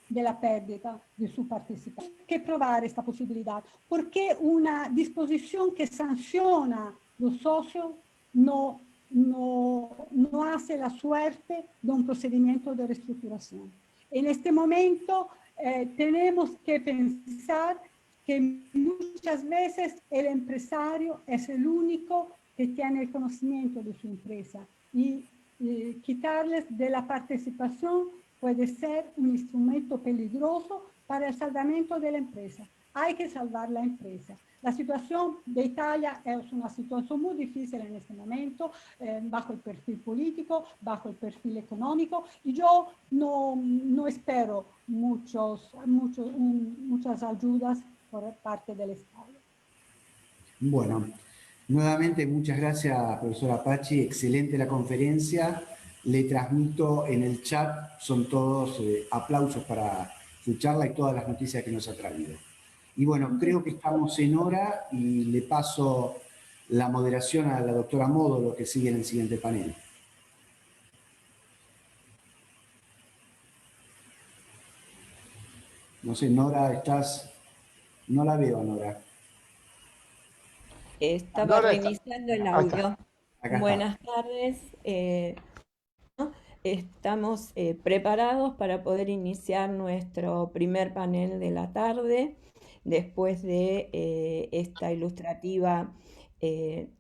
[SPEAKER 3] la pérdida de su participación. Hay que probar esta posibilidad, porque una disposición que sanciona los socios no hace la suerte de un procedimiento de reestructuración. En este momento tenemos que pensar que muchas veces el empresario es el único que tiene el conocimiento de su empresa, y quitarles de la participación puede ser un instrumento peligroso para el salvamento de la empresa. Hay que salvar la empresa. La situación de Italia es una situación muy difícil en este momento, bajo el perfil político, bajo el perfil económico, y yo no espero muchas ayudas por parte del Estado.
[SPEAKER 5] Bueno, nuevamente muchas gracias, profesora Pachi. Excelente la conferencia. Le transmito en el chat, son todos aplausos para su charla y todas las noticias que nos ha traído. Y bueno, creo que estamos en hora y le paso la moderación a la doctora Módolo, que sigue en el siguiente panel. No sé, Nora, ¿estás? No la veo, Nora.
[SPEAKER 4] Estaba reiniciando el audio.
[SPEAKER 5] Acá está.
[SPEAKER 4] Buenas tardes. Estamos preparados para poder iniciar nuestro primer panel de la tarde, después de esta ilustrativa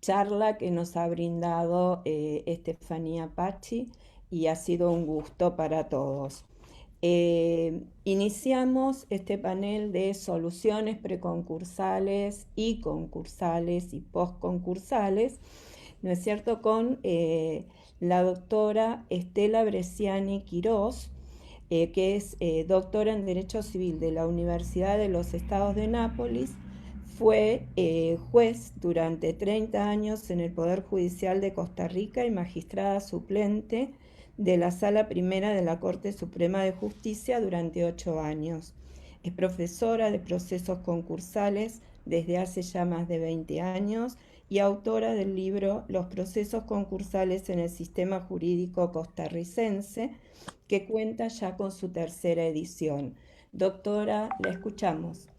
[SPEAKER 4] charla que nos ha brindado Estefanía Pachi, y ha sido un gusto para todos. Iniciamos este panel de soluciones preconcursales y concursales y postconcursales, ¿no es cierto?, con la doctora Estela Bresciani Quirós, que es doctora en Derecho Civil de la Universidad de los Estados de Nápoles. Fue juez durante 30 años en el Poder Judicial de Costa Rica y magistrada suplente de la Sala Primera de la Corte Suprema de Justicia durante 8 años. Es profesora de procesos concursales desde hace ya más de 20 años y autora del libro Los procesos concursales en el sistema jurídico costarricense, que cuenta ya con su tercera edición. Doctora, la escuchamos.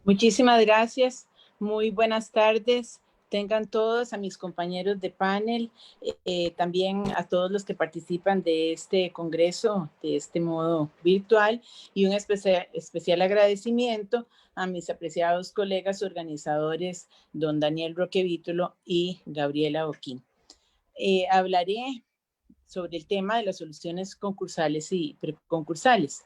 [SPEAKER 6] Muchísimas gracias. Muy buenas tardes. Tengan todos, a mis compañeros de panel, también a todos los que participan de este congreso de este modo virtual, y un especial agradecimiento a mis apreciados colegas organizadores, don Daniel Roquevítulo y Gabriela Oquín. Hablaré sobre el tema de las soluciones concursales y preconcursales.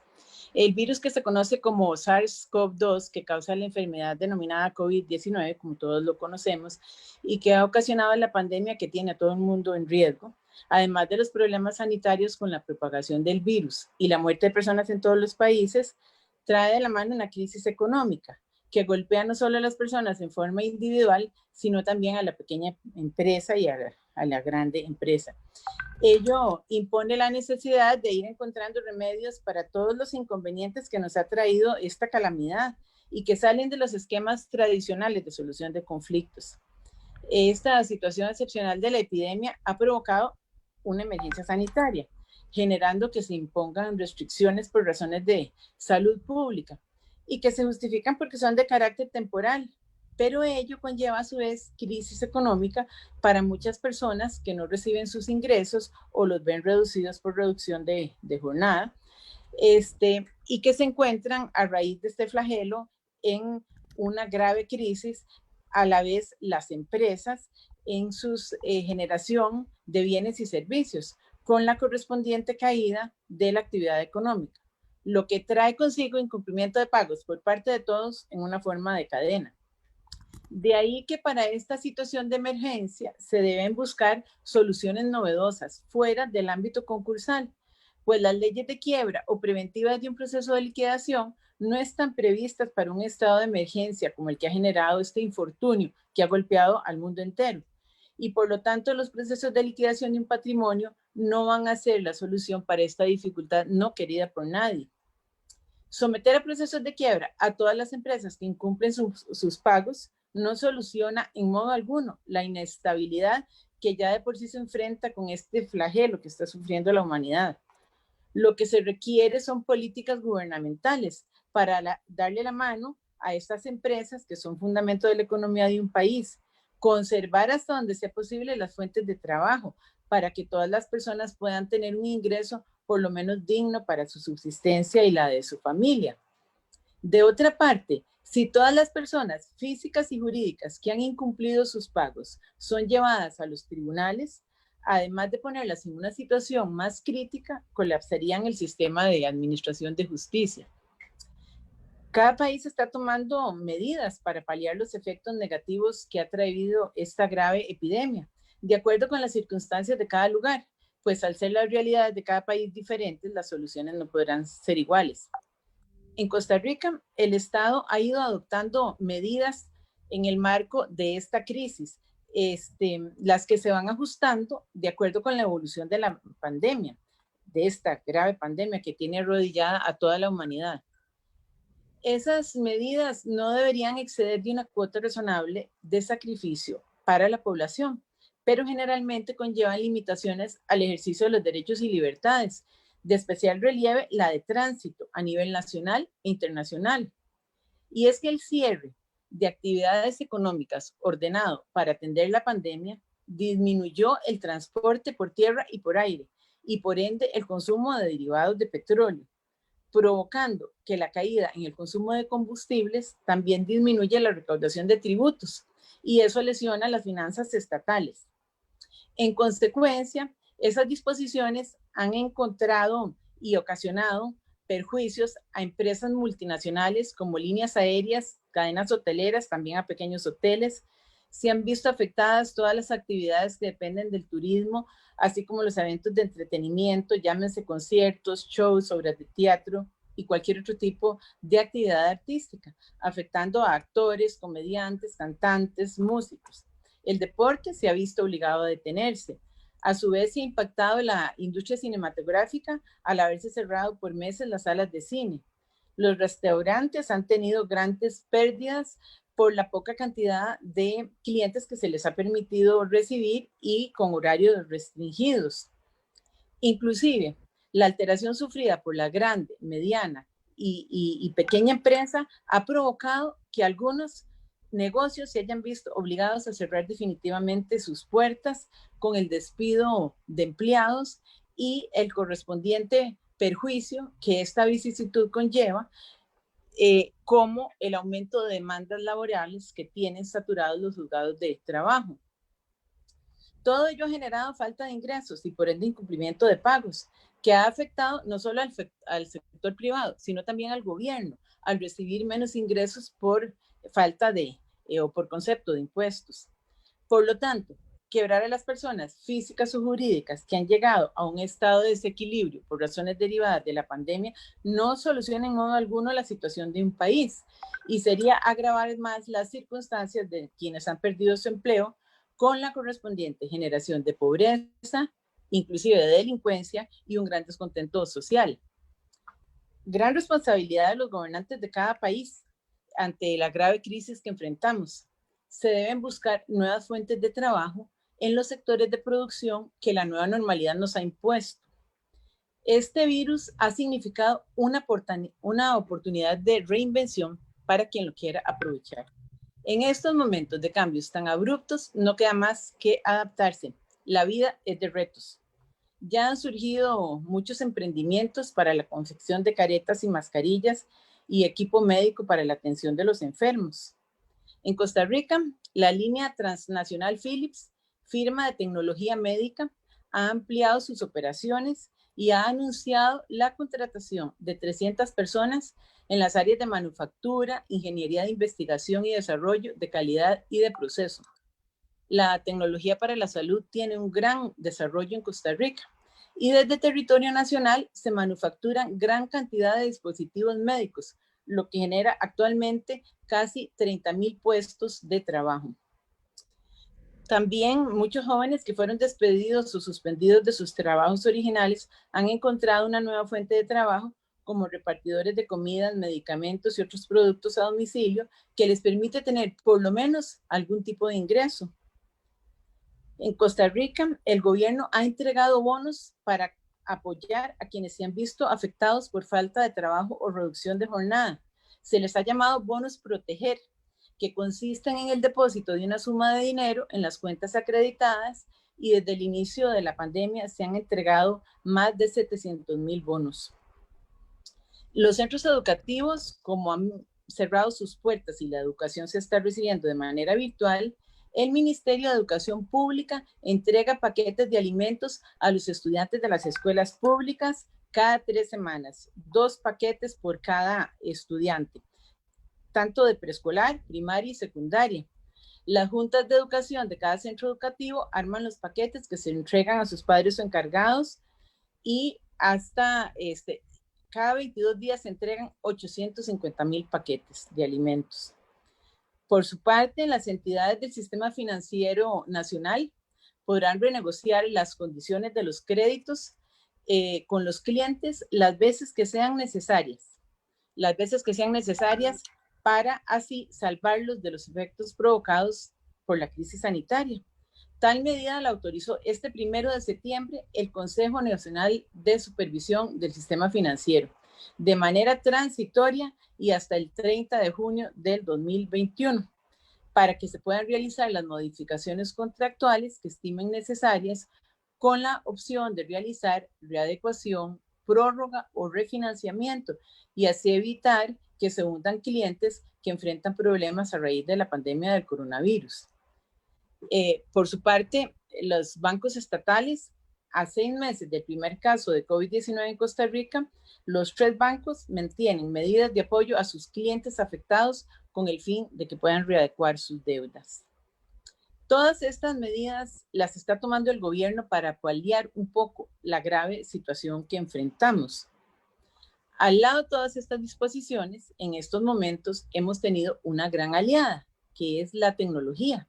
[SPEAKER 6] El virus que se conoce como SARS-CoV-2, que causa la enfermedad denominada COVID-19, como todos lo conocemos, y que ha ocasionado la pandemia que tiene a todo el mundo en riesgo, además de los problemas sanitarios con la propagación del virus y la muerte de personas en todos los países, trae de la mano una crisis económica que golpea no solo a las personas en forma individual, sino también a la pequeña empresa y a la grande empresa. Ello impone la necesidad de ir encontrando remedios para todos los inconvenientes que nos ha traído esta calamidad y que salen de los esquemas tradicionales de solución de conflictos. Esta situación excepcional de la epidemia ha provocado una emergencia sanitaria, generando que se impongan restricciones por razones de salud pública y que se justifican porque son de carácter temporal, pero ello conlleva a su vez crisis económica para muchas personas que no reciben sus ingresos o los ven reducidos por reducción de jornada, y que se encuentran a raíz de este flagelo en una grave crisis, a la vez las empresas en su generación de bienes y servicios, con la correspondiente caída de la actividad económica, lo que trae consigo incumplimiento de pagos por parte de todos en una forma de cadena. De ahí que para esta situación de emergencia se deben buscar soluciones novedosas fuera del ámbito concursal, pues las leyes de quiebra o preventivas de un proceso de liquidación no están previstas para un estado de emergencia como el que ha generado este infortunio que ha golpeado al mundo entero. Y por lo tanto los procesos de liquidación de un patrimonio no van a ser la solución para esta dificultad no querida por nadie. Someter a procesos de quiebra a todas las empresas que incumplen sus pagos no soluciona en modo alguno la inestabilidad que ya de por sí se enfrenta con este flagelo que está sufriendo la humanidad. Lo que se requiere son políticas gubernamentales para darle la mano a estas empresas que son fundamento de la economía de un país, conservar hasta donde sea posible las fuentes de trabajo para que todas las personas puedan tener un ingreso por lo menos digno para su subsistencia y la de su familia. De otra parte, si todas las personas físicas y jurídicas que han incumplido sus pagos son llevadas a los tribunales, además de ponerlas en una situación más crítica, colapsarían el sistema de administración de justicia. Cada país está tomando medidas para paliar los efectos negativos que ha traído esta grave epidemia, de acuerdo con las circunstancias de cada lugar, pues al ser las realidades de cada país diferentes, las soluciones no podrán ser iguales. En Costa Rica, el Estado ha ido adoptando medidas en el marco de esta crisis, las que se van ajustando de acuerdo con la evolución de la pandemia, de esta grave pandemia que tiene arrodillada a toda la humanidad. Esas medidas no deberían exceder de una cuota razonable de sacrificio para la población, pero generalmente conllevan limitaciones al ejercicio de los derechos y libertades, de especial relieve la de tránsito a nivel nacional e internacional. Y es que el cierre de actividades económicas ordenado para atender la pandemia disminuyó el transporte por tierra y por aire, y por ende el consumo de derivados de petróleo, provocando que la caída en el consumo de combustibles también disminuye la recaudación de tributos, y eso lesiona las finanzas estatales. En consecuencia, esas disposiciones han encontrado y ocasionado perjuicios a empresas multinacionales como líneas aéreas, cadenas hoteleras, también a pequeños hoteles. Se han visto afectadas todas las actividades que dependen del turismo, así como los eventos de entretenimiento, llámense conciertos, shows, obras de teatro y cualquier otro tipo de actividad artística, afectando a actores, comediantes, cantantes, músicos. El deporte se ha visto obligado a detenerse. A su vez, se ha impactado la industria cinematográfica al haberse cerrado por meses las salas de cine. Los restaurantes han tenido grandes pérdidas por la poca cantidad de clientes que se les ha permitido recibir y con horarios restringidos. Inclusive, la alteración sufrida por la grande, mediana y pequeña empresa ha provocado que algunos negocios se hayan visto obligados a cerrar definitivamente sus puertas con el despido de empleados y el correspondiente perjuicio que esta vicisitud conlleva, como el aumento de demandas laborales que tienen saturados los juzgados de trabajo. Todo ello ha generado falta de ingresos y por ende incumplimiento de pagos, que ha afectado no solo al sector privado, sino también al gobierno, al recibir menos ingresos por falta de o por concepto de impuestos. Por lo tanto, quebrar a las personas físicas o jurídicas que han llegado a un estado de desequilibrio por razones derivadas de la pandemia no soluciona en modo alguno la situación de un país y sería agravar más las circunstancias de quienes han perdido su empleo con la correspondiente generación de pobreza, inclusive de delincuencia y un gran descontento social. Gran responsabilidad de los gobernantes de cada país ante la grave crisis que enfrentamos. Se deben buscar nuevas fuentes de trabajo en los sectores de producción que la nueva normalidad nos ha impuesto. Este virus ha significado una oportunidad de reinvención para quien lo quiera aprovechar. En estos momentos de cambios tan abruptos, no queda más que adaptarse. La vida es de retos. Ya han surgido muchos emprendimientos para la confección de caretas y mascarillas y equipo médico para la atención de los enfermos. En Costa Rica, la línea transnacional Philips, firma de tecnología médica, ha ampliado sus operaciones y ha anunciado la contratación de 300 personas en las áreas de manufactura, ingeniería de investigación y desarrollo, de calidad y de proceso. La tecnología para la salud tiene un gran desarrollo en Costa Rica y desde territorio nacional se manufacturan gran cantidad de dispositivos médicos, lo que genera actualmente casi 30,000 puestos de trabajo. También muchos jóvenes que fueron despedidos o suspendidos de sus trabajos originales han encontrado una nueva fuente de trabajo como repartidores de comidas, medicamentos y otros productos a domicilio que les permite tener por lo menos algún tipo de ingreso. En Costa Rica, el gobierno ha entregado bonos para apoyar a quienes se han visto afectados por falta de trabajo o reducción de jornada. Se les ha llamado bonos proteger, que consisten en el depósito de una suma de dinero en las cuentas acreditadas y desde el inicio de la pandemia se han entregado más de 700,000 bonos. Los centros educativos, como han cerrado sus puertas y la educación se está recibiendo de manera virtual, el Ministerio de Educación Pública entrega paquetes de alimentos a los estudiantes de las escuelas públicas cada 3 semanas, 2 paquetes por cada estudiante, tanto de preescolar, primaria y secundaria. Las juntas de educación de cada centro educativo arman los paquetes que se entregan a sus padres o encargados y hasta cada 22 días se entregan 850,000 paquetes de alimentos. Por su parte, las entidades del sistema financiero nacional podrán renegociar las condiciones de los créditos con los clientes las veces que sean necesarias. Para así salvarlos de los efectos provocados por la crisis sanitaria. Tal medida la autorizó este 1 de septiembre el Consejo Nacional de Supervisión del Sistema Financiero, de manera transitoria y hasta el 30 de junio del 2021, para que se puedan realizar las modificaciones contractuales que estimen necesarias con la opción de realizar readecuación, prórroga o refinanciamiento y así evitar que se hundan clientes que enfrentan problemas a raíz de la pandemia del coronavirus. Por su parte, los bancos estatales, a 6 meses del primer caso de COVID-19 en Costa Rica, los 3 bancos mantienen medidas de apoyo a sus clientes afectados con el fin de que puedan readecuar sus deudas. Todas estas medidas las está tomando el gobierno para paliar un poco la grave situación que enfrentamos. Al lado de todas estas disposiciones, en estos momentos hemos tenido una gran aliada, que es la tecnología,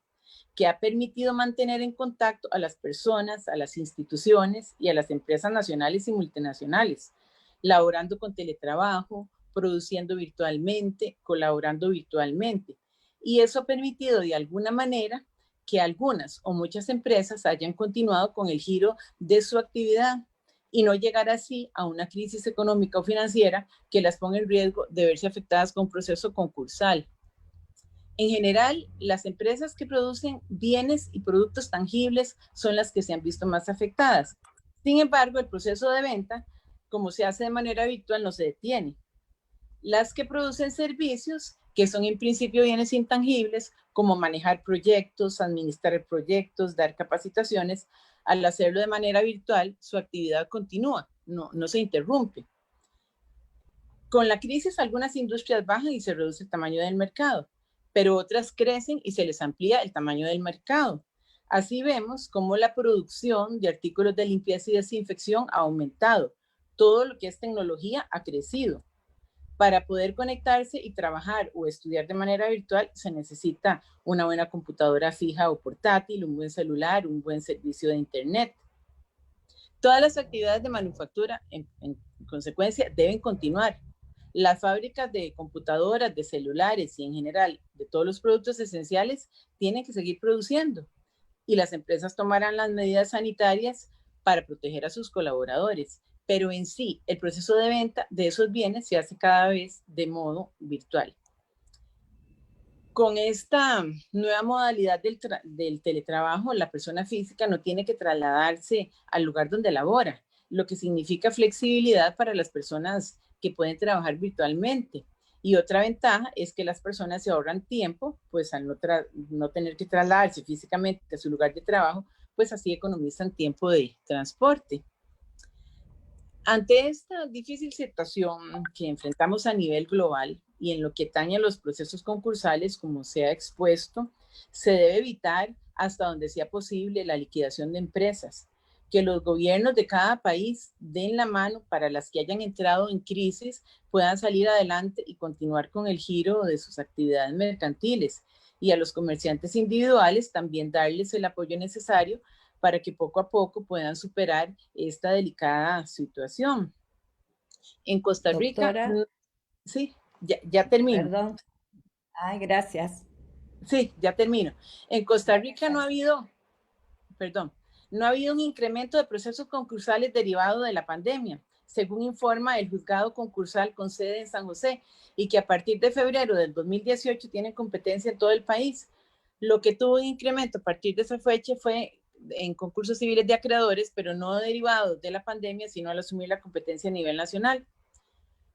[SPEAKER 6] que ha permitido mantener en contacto a las personas, a las instituciones y a las empresas nacionales y multinacionales, laborando con teletrabajo, produciendo virtualmente, colaborando virtualmente. Y eso ha permitido de alguna manera que algunas o muchas empresas hayan continuado con el giro de su actividad y no llegar así a una crisis económica o financiera que las ponga en riesgo de verse afectadas con un proceso concursal. En general, las empresas que producen bienes y productos tangibles son las que se han visto más afectadas. Sin embargo, el proceso de venta, como se hace de manera virtual, no se detiene. Las que producen servicios, que son en principio bienes intangibles, como manejar proyectos, administrar proyectos, dar capacitaciones, al hacerlo de manera virtual, su actividad continúa, no se interrumpe. Con la crisis, algunas industrias bajan y se reduce el tamaño del mercado, pero otras crecen y se les amplía el tamaño del mercado. Así vemos cómo la producción de artículos de limpieza y desinfección ha aumentado. Todo lo que es tecnología ha crecido. Para poder conectarse y trabajar o estudiar de manera virtual se necesita una buena computadora fija o portátil, un buen celular, un buen servicio de internet. Todas las actividades de manufactura, en consecuencia, deben continuar. Las fábricas de computadoras, de celulares y en general de todos los productos esenciales tienen que seguir produciendo y las empresas tomarán las medidas sanitarias para proteger a sus colaboradores. Pero en sí, el proceso de venta de esos bienes se hace cada vez de modo virtual. Con esta nueva modalidad del teletrabajo, la persona física no tiene que trasladarse al lugar donde labora, lo que significa flexibilidad para las personas que pueden trabajar virtualmente. Y otra ventaja es que las personas se ahorran tiempo, pues al no tener que trasladarse físicamente a su lugar de trabajo, pues así economizan tiempo de transporte. Ante esta difícil situación que enfrentamos a nivel global y en lo que atañe a los procesos concursales, como se ha expuesto, se debe evitar hasta donde sea posible la liquidación de empresas, que los gobiernos de cada país den la mano para las que hayan entrado en crisis puedan salir adelante y continuar con el giro de sus actividades mercantiles, y a los comerciantes individuales también darles el apoyo necesario para que poco a poco puedan superar esta delicada situación. En Costa Rica,
[SPEAKER 4] Doctora,
[SPEAKER 6] sí, ya termino.
[SPEAKER 4] perdón. Ay, gracias.
[SPEAKER 6] Sí, ya termino. En Costa Rica no ha habido un incremento de procesos concursales derivado de la pandemia, según informa el juzgado concursal con sede en San José y que a partir de febrero del 2018 tiene competencia en todo el país. Lo que tuvo un incremento a partir de esa fecha fue en concursos civiles de acreedores, pero no derivados de la pandemia, sino al asumir la competencia a nivel nacional.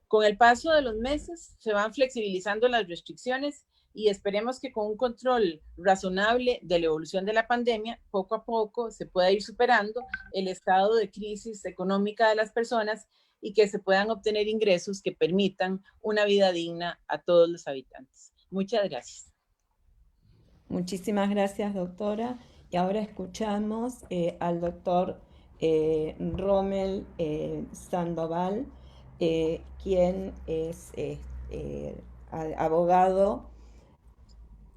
[SPEAKER 6] Con el paso de los meses se van flexibilizando las restricciones y esperemos que con un control razonable de la evolución de la pandemia, poco a poco se pueda ir superando el estado de crisis económica de las personas y que se puedan obtener ingresos que permitan una vida digna a todos los habitantes. Muchas gracias.
[SPEAKER 4] Muchísimas gracias, doctora. Y ahora escuchamos al doctor Rommel Sandoval, quien es abogado.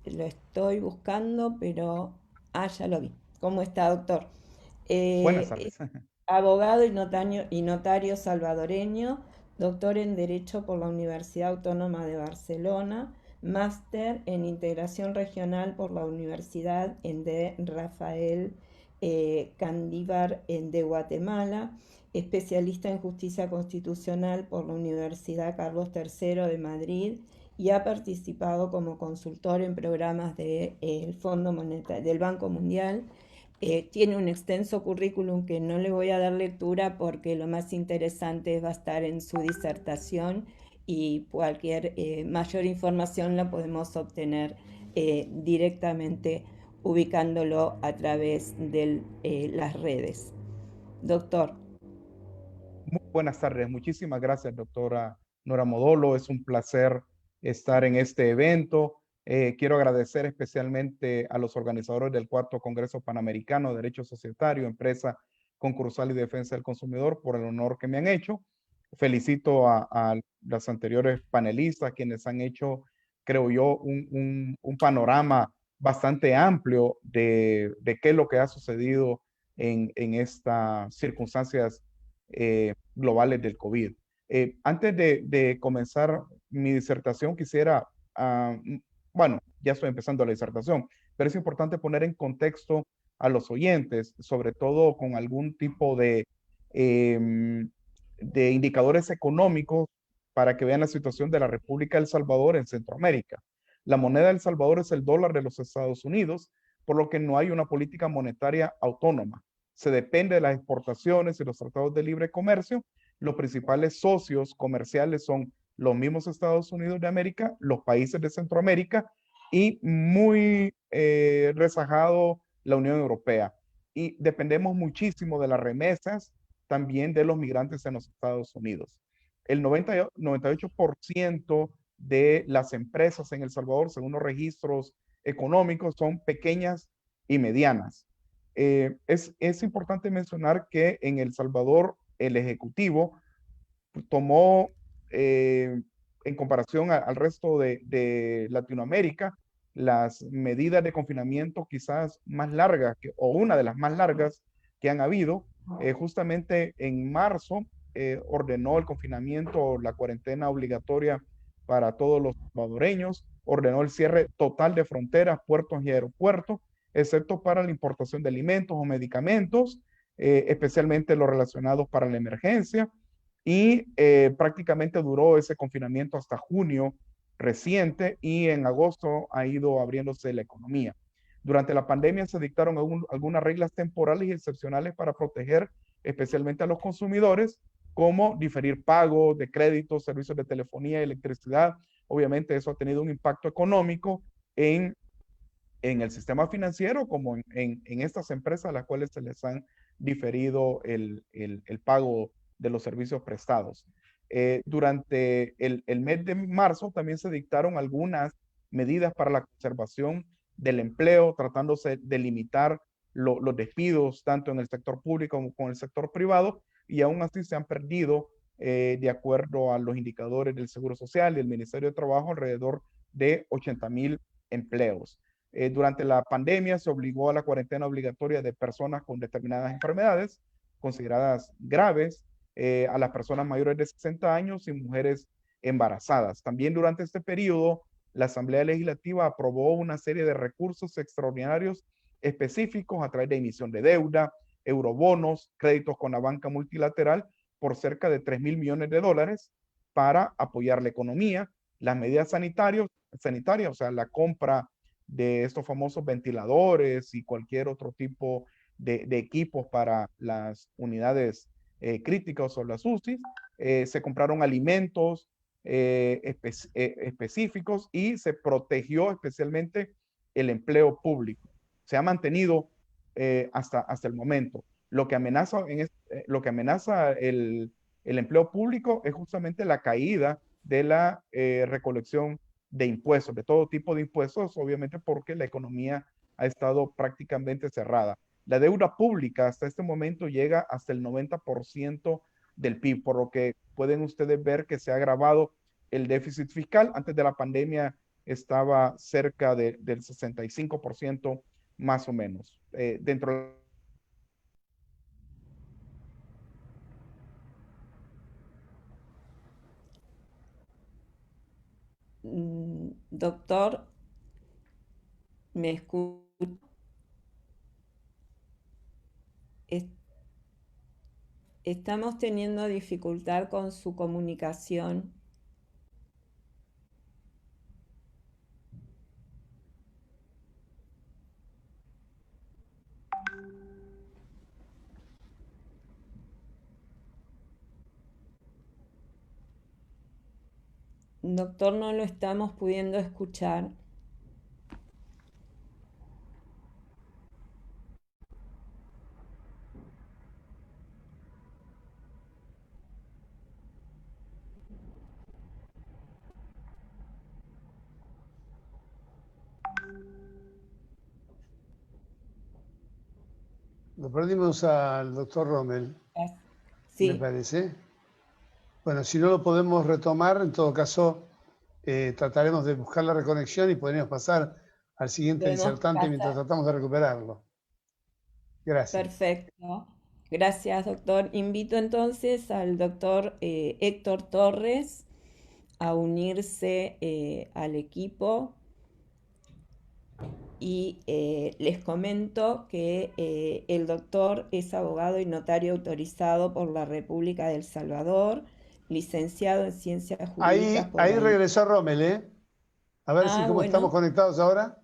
[SPEAKER 4] Lo estoy buscando, pero ya lo vi. ¿Cómo está, doctor?
[SPEAKER 7] Buenas tardes.
[SPEAKER 4] Abogado y notario salvadoreño, doctor en Derecho por la Universidad Autónoma de Barcelona, máster en Integración Regional por la Universidad de Rafael Candívar de Guatemala, especialista en Justicia Constitucional por la Universidad Carlos III de Madrid y ha participado como consultor en programas del Fondo Monetario, del Banco Mundial. Tiene un extenso currículum que no le voy a dar lectura porque lo más interesante va a estar en su disertación y cualquier mayor información la podemos obtener directamente ubicándolo a través de las redes. Doctor.
[SPEAKER 7] Muy buenas tardes. Muchísimas gracias, doctora Nora Modolo. Es un placer estar en este evento. Quiero agradecer especialmente a los organizadores del Cuarto Congreso Panamericano de Derecho Societario, Empresa Concursal y Defensa del Consumidor por el honor que me han hecho. Felicito a las anteriores panelistas, quienes han hecho, creo yo, un panorama bastante amplio de qué es lo que ha sucedido en estas circunstancias globales del COVID. Antes de comenzar mi disertación, quisiera, bueno, ya estoy empezando la disertación, pero es importante poner en contexto a los oyentes, sobre todo con algún tipo de indicadores económicos para que vean la situación de la República de El Salvador en Centroamérica. La moneda de El Salvador es el dólar de los Estados Unidos, por lo que no hay una política monetaria autónoma. Se depende de las exportaciones y los tratados de libre comercio. Los principales socios comerciales son los mismos Estados Unidos de América, los países de Centroamérica y muy rezagado la Unión Europea. Y dependemos muchísimo de las remesas, también de los migrantes en los Estados Unidos. El 98% de las empresas en El Salvador, según los registros económicos, son pequeñas y medianas. Es importante mencionar que en El Salvador el Ejecutivo tomó, en comparación al resto de Latinoamérica, las medidas de confinamiento quizás más largas, o una de las más largas que han habido. Justamente en marzo ordenó el confinamiento, la cuarentena obligatoria para todos los salvadoreños, ordenó el cierre total de fronteras, puertos y aeropuertos, excepto para la importación de alimentos o medicamentos, especialmente los relacionados para la emergencia. Y prácticamente duró ese confinamiento hasta junio reciente, y en agosto ha ido abriéndose la economía. Durante la pandemia se dictaron algunas reglas temporales y excepcionales para proteger especialmente a los consumidores, como diferir pagos de créditos, servicios de telefonía y electricidad. Obviamente eso ha tenido un impacto económico en el sistema financiero, como en estas empresas a las cuales se les han diferido el pago de los servicios prestados. Durante el mes de marzo también se dictaron algunas medidas para la conservación del empleo, tratándose de limitar los despidos tanto en el sector público como en el sector privado, y aún así se han perdido, de acuerdo a los indicadores del Seguro Social y el Ministerio de Trabajo, alrededor de 80,000 empleos. Durante la pandemia se obligó a la cuarentena obligatoria de personas con determinadas enfermedades consideradas graves, a las personas mayores de 60 años y mujeres embarazadas. También durante este periodo, la Asamblea Legislativa aprobó una serie de recursos extraordinarios específicos a través de emisión de deuda, eurobonos, créditos con la banca multilateral por cerca de 3,000 millones de dólares para apoyar la economía, las medidas sanitarias, o sea, la compra de estos famosos ventiladores y cualquier otro tipo de equipos para las unidades críticas o las UCI. Se compraron alimentos específicos y se protegió especialmente el empleo público. Se ha mantenido hasta el momento. Lo que amenaza, el empleo público es justamente la caída de la recolección de impuestos, de todo tipo de impuestos, obviamente porque la economía ha estado prácticamente cerrada. La deuda pública hasta este momento llega hasta el 90% del PIB, por lo que pueden ustedes ver que se ha agravado el déficit fiscal. Antes de la pandemia estaba cerca del 65% más o menos. Dentro
[SPEAKER 4] Doctor, ¿me escucha? Estamos teniendo dificultad con su comunicación. Doctor, no lo estamos pudiendo escuchar.
[SPEAKER 2] Lo perdimos al doctor Rommel,
[SPEAKER 4] Sí.
[SPEAKER 2] me parece. Bueno, si no lo podemos retomar, en todo caso, trataremos de buscar la reconexión y podremos pasar al siguiente disertante mientras tratamos de recuperarlo. Gracias.
[SPEAKER 4] Perfecto. Gracias, doctor. Invito entonces al doctor Héctor Torres a unirse al equipo. Y les comento que el doctor es abogado y notario autorizado por la República de El Salvador, licenciado en Ciencias Jurídicas.
[SPEAKER 2] Ahí regresó Rommel, ¿eh? A ver si cómo estamos conectados ahora.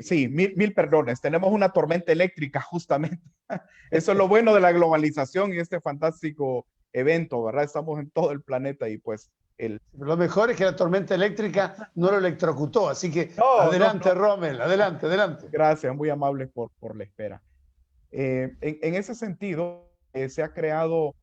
[SPEAKER 7] Sí, mil perdones. Tenemos una tormenta eléctrica justamente. Eso es lo bueno de la globalización y este fantástico evento, ¿verdad? Estamos en todo el planeta y pues
[SPEAKER 2] lo mejor es que la tormenta eléctrica no lo electrocutó, así que adelante, Rommel, adelante.
[SPEAKER 7] Gracias, muy amables por la espera. En ese sentido, se ha creado,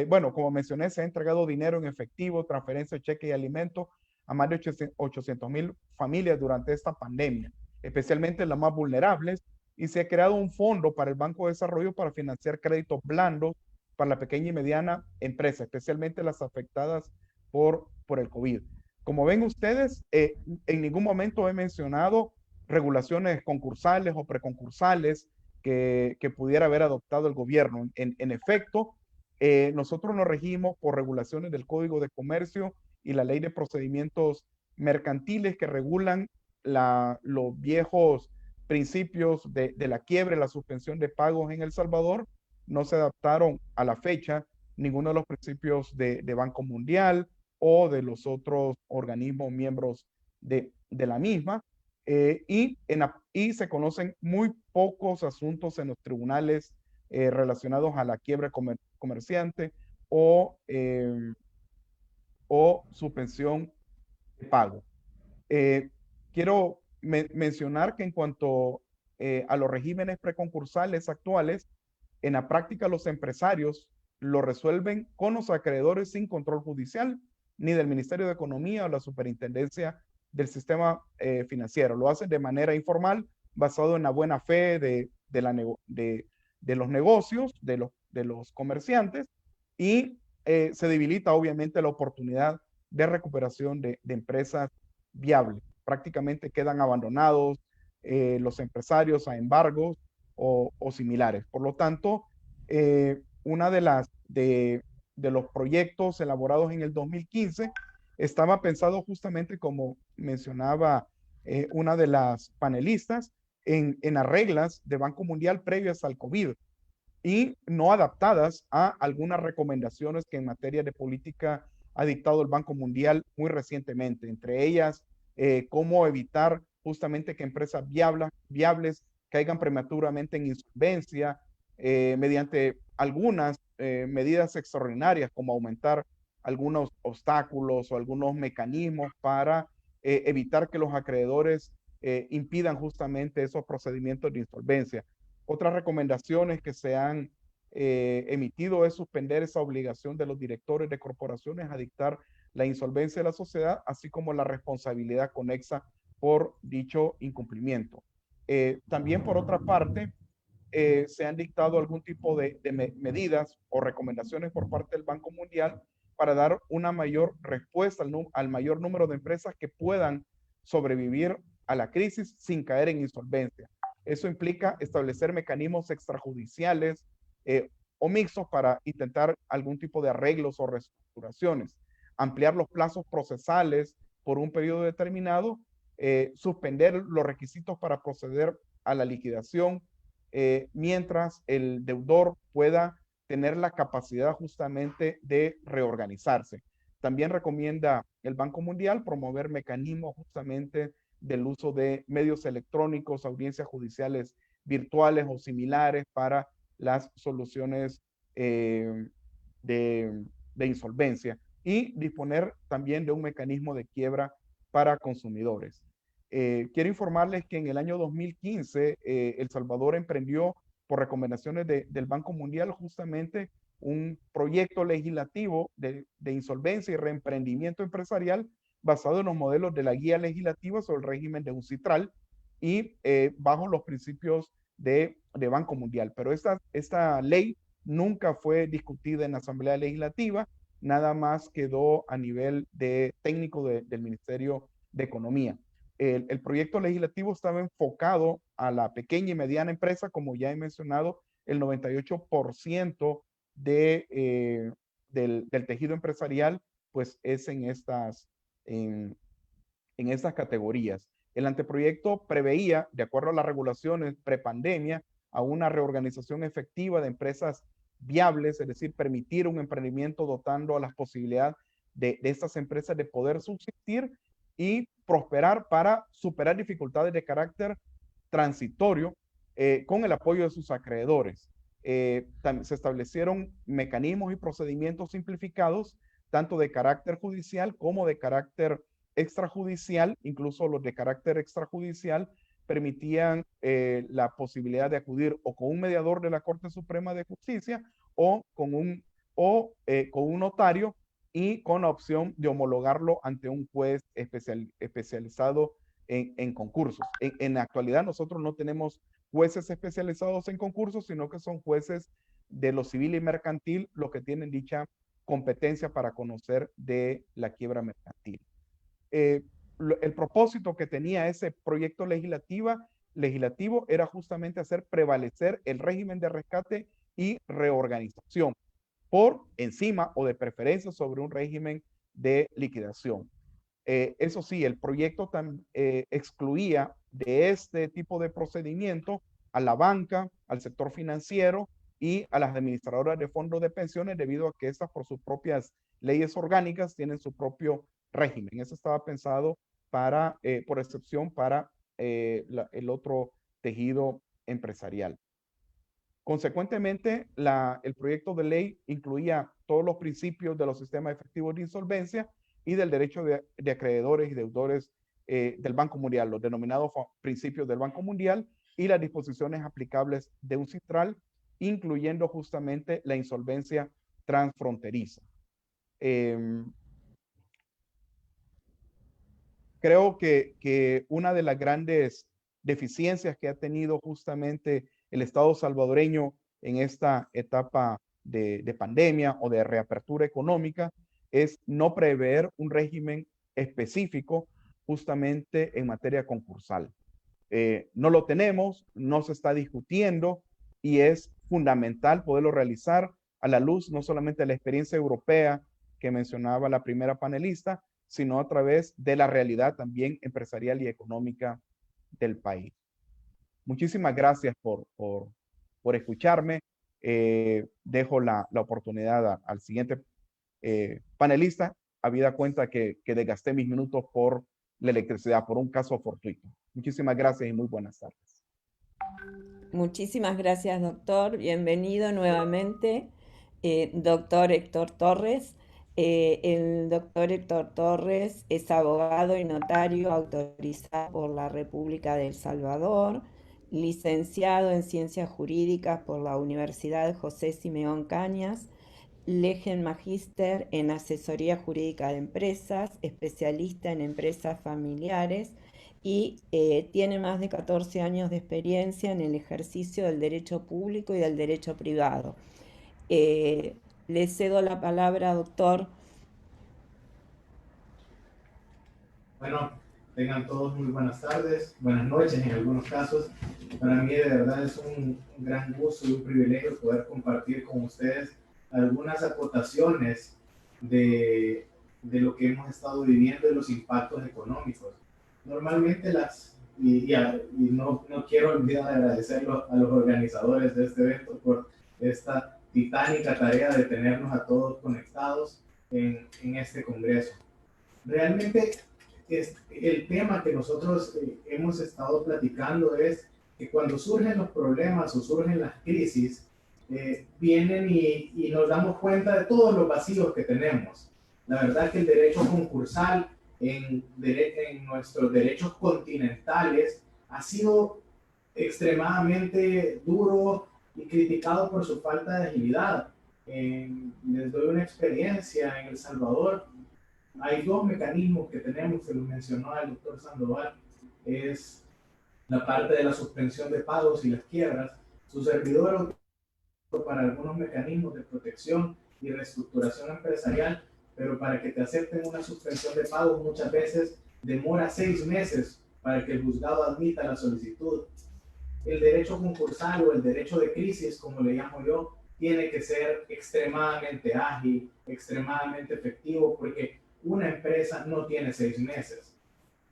[SPEAKER 7] bueno, como mencioné, se ha entregado dinero en efectivo, transferencia, cheque y alimentos a más de 800,000 familias durante esta pandemia. especialmente las más vulnerables, y se ha creado un fondo para el Banco de Desarrollo para financiar créditos blandos para la pequeña y mediana empresa, especialmente las afectadas por el COVID. Como ven ustedes, en ningún momento he mencionado regulaciones concursales o preconcursales que pudiera haber adoptado el gobierno. En efecto, nosotros nos regimos por regulaciones del Código de Comercio y la Ley de Procedimientos Mercantiles que regulan los viejos principios de la quiebra y la suspensión de pagos en El Salvador. No se adaptaron a la fecha ninguno de los principios de Banco Mundial o de los otros organismos miembros de la misma. Y se conocen muy pocos asuntos en los tribunales relacionados a la quiebra comerciante o suspensión de pago. Quiero mencionar que en cuanto a los regímenes preconcursales actuales, en la práctica los empresarios lo resuelven con los acreedores sin control judicial, ni del Ministerio de Economía o la Superintendencia del Sistema Financiero. Lo hacen de manera informal, basado en la buena fe de los negocios, de los comerciantes, y se debilita obviamente la oportunidad de recuperación de empresas viables. Prácticamente quedan abandonados los empresarios a embargos o similares. Por lo tanto, una de los proyectos elaborados en el 2015 estaba pensado justamente, como mencionaba una de las panelistas, en las reglas de Banco Mundial previas al COVID y no adaptadas a algunas recomendaciones que en materia de política ha dictado el Banco Mundial muy recientemente, entre ellas cómo evitar justamente que empresas viables caigan prematuramente en insolvencia mediante algunas medidas extraordinarias, como aumentar algunos obstáculos o algunos mecanismos para evitar que los acreedores impidan justamente esos procedimientos de insolvencia. Otras recomendaciones que se han emitido es suspender esa obligación de los directores de corporaciones a dictar la insolvencia de la sociedad, así como la responsabilidad conexa por dicho incumplimiento. También, por otra parte, se han dictado algún tipo de medidas o recomendaciones por parte del Banco Mundial para dar una mayor respuesta al mayor número de empresas que puedan sobrevivir a la crisis sin caer en insolvencia. Eso implica establecer mecanismos extrajudiciales o mixtos para intentar algún tipo de arreglos o reestructuraciones, ampliar los plazos procesales por un periodo determinado, suspender los requisitos para proceder a la liquidación, mientras el deudor pueda tener la capacidad justamente de reorganizarse. También recomienda el Banco Mundial promover mecanismos justamente del uso de medios electrónicos, audiencias judiciales virtuales o similares para las soluciones de insolvencia y disponer también de un mecanismo de quiebra para consumidores. Quiero informarles que en el año 2015 El Salvador emprendió por recomendaciones del Banco Mundial justamente un proyecto legislativo de insolvencia y reemprendimiento empresarial basado en los modelos de la guía legislativa sobre el régimen de UNCITRAL y bajo los principios de Banco Mundial. Pero esta ley nunca fue discutida en la Asamblea Legislativa, nada más quedó a nivel técnico del Ministerio de Economía. El proyecto legislativo estaba enfocado a la pequeña y mediana empresa, como ya he mencionado, el 98% del tejido empresarial pues es en estas categorías. El anteproyecto preveía, de acuerdo a las regulaciones prepandemia, a una reorganización efectiva de empresas viables, es decir, permitir un emprendimiento dotando a las posibilidades de estas empresas de poder subsistir y prosperar para superar dificultades de carácter transitorio con el apoyo de sus acreedores. Se establecieron mecanismos y procedimientos simplificados, tanto de carácter judicial como de carácter extrajudicial. Incluso los de carácter extrajudicial permitían la posibilidad de acudir o con un mediador de la Corte Suprema de Justicia o con un notario y con la opción de homologarlo ante un juez especializado en concursos. En la actualidad nosotros no tenemos jueces especializados en concursos, sino que son jueces de lo civil y mercantil los que tienen dicha competencia para conocer de la quiebra mercantil. El propósito que tenía ese proyecto legislativo era justamente hacer prevalecer el régimen de rescate y reorganización por encima o de preferencia sobre un régimen de liquidación. Eso sí, el proyecto excluía de este tipo de procedimiento a la banca, al sector financiero y a las administradoras de fondos de pensiones, debido a que estas por sus propias leyes orgánicas tienen su propio régimen. Eso estaba pensado para, por excepción para el otro tejido empresarial. Consecuentemente, el proyecto de ley incluía todos los principios de los sistemas efectivos de insolvencia y del derecho de acreedores y deudores del Banco Mundial, los denominados principios del Banco Mundial, y las disposiciones aplicables de un CITRAL, incluyendo justamente la insolvencia transfronteriza. Creo que una de las grandes deficiencias que ha tenido justamente el Estado salvadoreño en esta etapa de pandemia o de reapertura económica es no prever un régimen específico justamente en materia concursal. No lo tenemos, no se está discutiendo y es fundamental poderlo realizar a la luz no solamente de la experiencia europea que mencionaba la primera panelista, sino a través de la realidad también empresarial y económica del país. Muchísimas gracias por escucharme. Dejo la oportunidad al siguiente panelista, habida cuenta que desgasté mis minutos por la electricidad, por un caso fortuito. Muchísimas gracias y muy buenas tardes.
[SPEAKER 4] Muchísimas gracias, doctor. Bienvenido nuevamente, doctor Héctor Torres. El doctor Héctor Torres es abogado y notario autorizado por la República de El Salvador, licenciado en Ciencias Jurídicas por la Universidad José Simeón Cañas, Legen Magíster en Asesoría Jurídica de Empresas, especialista en empresas familiares y tiene más de 14 años de experiencia en el ejercicio del derecho público y del derecho privado. Le cedo la palabra, doctor.
[SPEAKER 8] Bueno, tengan todos muy buenas tardes, buenas noches en algunos casos. Para mí de verdad es un gran gusto y un privilegio poder compartir con ustedes algunas acotaciones de lo que hemos estado viviendo y los impactos económicos. Normalmente no quiero olvidar de agradecerlo a los organizadores de este evento por esta titánica tarea de tenernos a todos conectados en este congreso. Realmente el tema que nosotros hemos estado platicando es que cuando surgen los problemas o surgen las crisis, vienen y nos damos cuenta de todos los vacíos que tenemos. La verdad es que el derecho concursal en nuestros derechos continentales ha sido extremadamente duro y criticado por su falta de agilidad. Les doy una experiencia en El Salvador. Hay dos mecanismos que tenemos, que lo mencionó el doctor Sandoval, es la parte de la suspensión de pagos y las quiebras. Su servidor para algunos mecanismos de protección y reestructuración empresarial, pero para que te acepten una suspensión de pagos muchas veces demora 6 meses para que el juzgado admita la solicitud. El derecho concursal o el derecho de crisis, como le llamo yo, tiene que ser extremadamente ágil, extremadamente efectivo, porque una empresa no tiene 6 meses.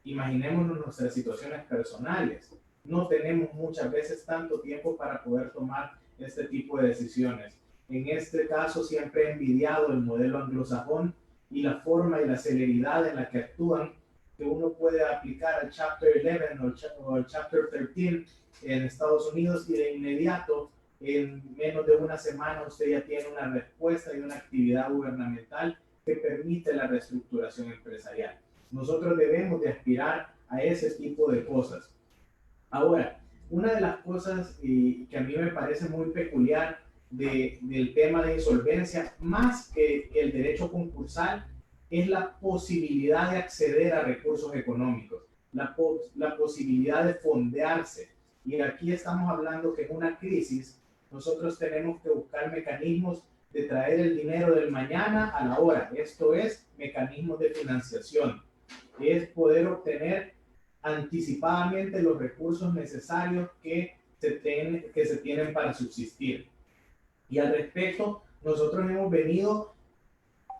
[SPEAKER 8] Imaginémonos nuestras situaciones personales. No tenemos muchas veces tanto tiempo para poder tomar este tipo de decisiones. En este caso siempre he envidiado el modelo anglosajón y la forma y la celeridad en la que actúan, que uno puede aplicar al Chapter 11 o al Chapter 13 en Estados Unidos, y de inmediato, en menos de una semana, usted ya tiene una respuesta y una actividad gubernamental que permite la reestructuración empresarial. Nosotros debemos de aspirar a ese tipo de cosas. Ahora, una de las cosas que a mí me parece muy peculiar del tema de insolvencia, más que el derecho concursal, es la posibilidad de acceder a recursos económicos. la posibilidad de fondearse. Y aquí estamos hablando que en una crisis nosotros tenemos que buscar mecanismos de traer el dinero del mañana a la hora. Esto es mecanismos de financiación. Es poder obtener anticipadamente los recursos necesarios que se tienen para subsistir. Y al respecto, nosotros hemos venido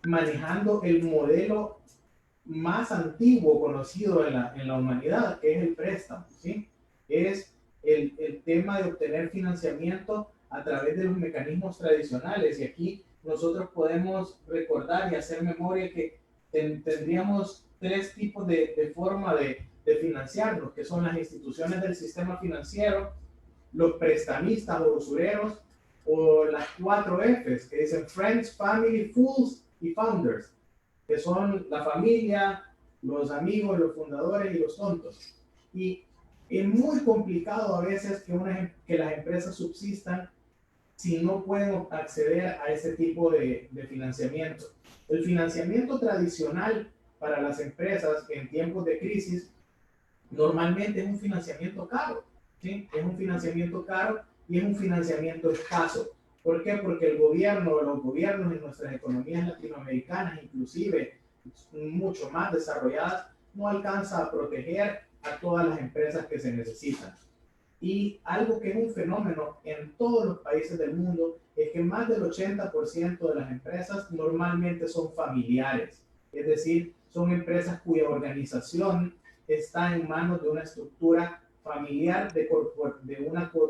[SPEAKER 8] manejando el modelo más antiguo conocido en la humanidad, que es el préstamo, ¿sí? Es el tema de obtener financiamiento a través de los mecanismos tradicionales. Y aquí nosotros podemos recordar y hacer memoria que tendríamos tres tipos de forma de financiarnos, que son las instituciones del sistema financiero, los prestamistas o usureros, o las 4 Fs, que dicen Friends, Family, Fools y Founders, que son la familia, los amigos, los fundadores y los tontos. Y es muy complicado a veces que las empresas subsistan si no pueden acceder a ese tipo de financiamiento. El financiamiento tradicional para las empresas en tiempos de crisis normalmente es un financiamiento caro, ¿sí? Es un financiamiento caro y es un financiamiento escaso. ¿Por qué? Porque el gobierno, los gobiernos en nuestras economías latinoamericanas, inclusive mucho más desarrolladas, no alcanza a proteger a todas las empresas que se necesitan. Y algo que es un fenómeno en todos los países del mundo es que más del 80% de las empresas normalmente son familiares, es decir, son empresas cuya organización está en manos de una estructura familiar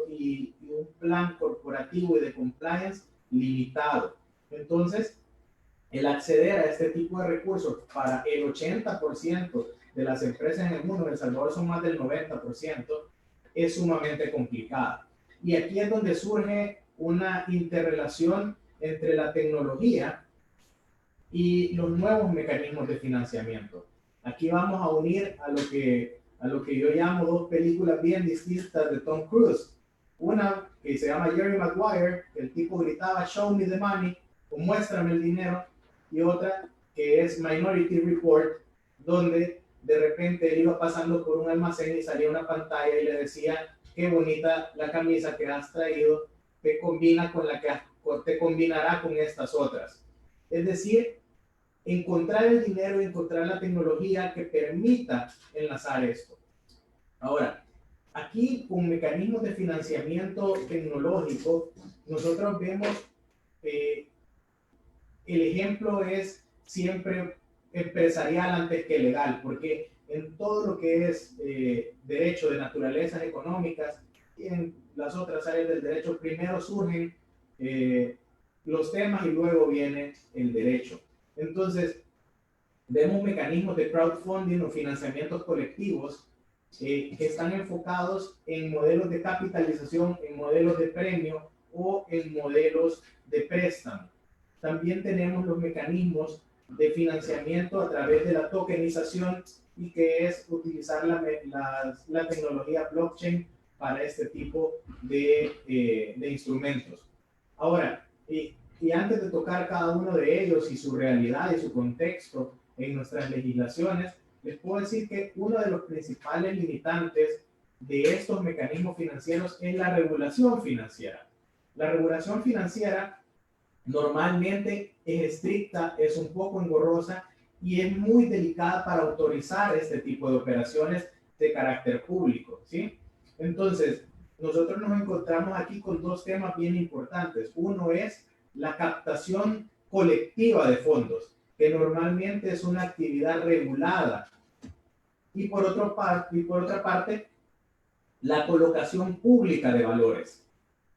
[SPEAKER 8] y un plan corporativo y de compliance limitado. Entonces, el acceder a este tipo de recursos para el 80% de las empresas en el mundo, en El Salvador son más del 90%, es sumamente complicada. Y aquí es donde surge una interrelación entre la tecnología y los nuevos mecanismos de financiamiento. Aquí vamos a unir a lo que yo llamo dos películas bien distintas de Tom Cruise. Una que se llama Jerry Maguire, que el tipo gritaba "Show me the money", o "muéstrame el dinero", y otra que es Minority Report, donde de repente él iba pasando por un almacén y salía una pantalla y le decía: "Qué bonita la camisa que has traído, te combinará con estas otras". Es decir, encontrar el dinero y encontrar la tecnología que permita enlazar esto. Ahora, aquí con mecanismos de financiamiento tecnológico, nosotros vemos el ejemplo es siempre empresarial antes que legal, porque en todo lo que es derecho de naturalezas económicas y en las otras áreas del derecho, primero surgen los temas y luego viene el derecho. Entonces, vemos mecanismos de crowdfunding o financiamientos colectivos que están enfocados en modelos de capitalización, en modelos de premio o en modelos de préstamo. También tenemos los mecanismos de financiamiento a través de la tokenización, y que es utilizar la tecnología blockchain para este tipo de instrumentos. Ahora, y antes de tocar cada uno de ellos y su realidad y su contexto en nuestras legislaciones, les puedo decir que uno de los principales limitantes de estos mecanismos financieros es la regulación financiera. La regulación financiera normalmente es estricta, es un poco engorrosa y es muy delicada para autorizar este tipo de operaciones de carácter público, ¿sí? Entonces, nosotros nos encontramos aquí con dos temas bien importantes. Uno es la captación colectiva de fondos, que normalmente es una actividad regulada. Y por otra parte, la colocación pública de valores,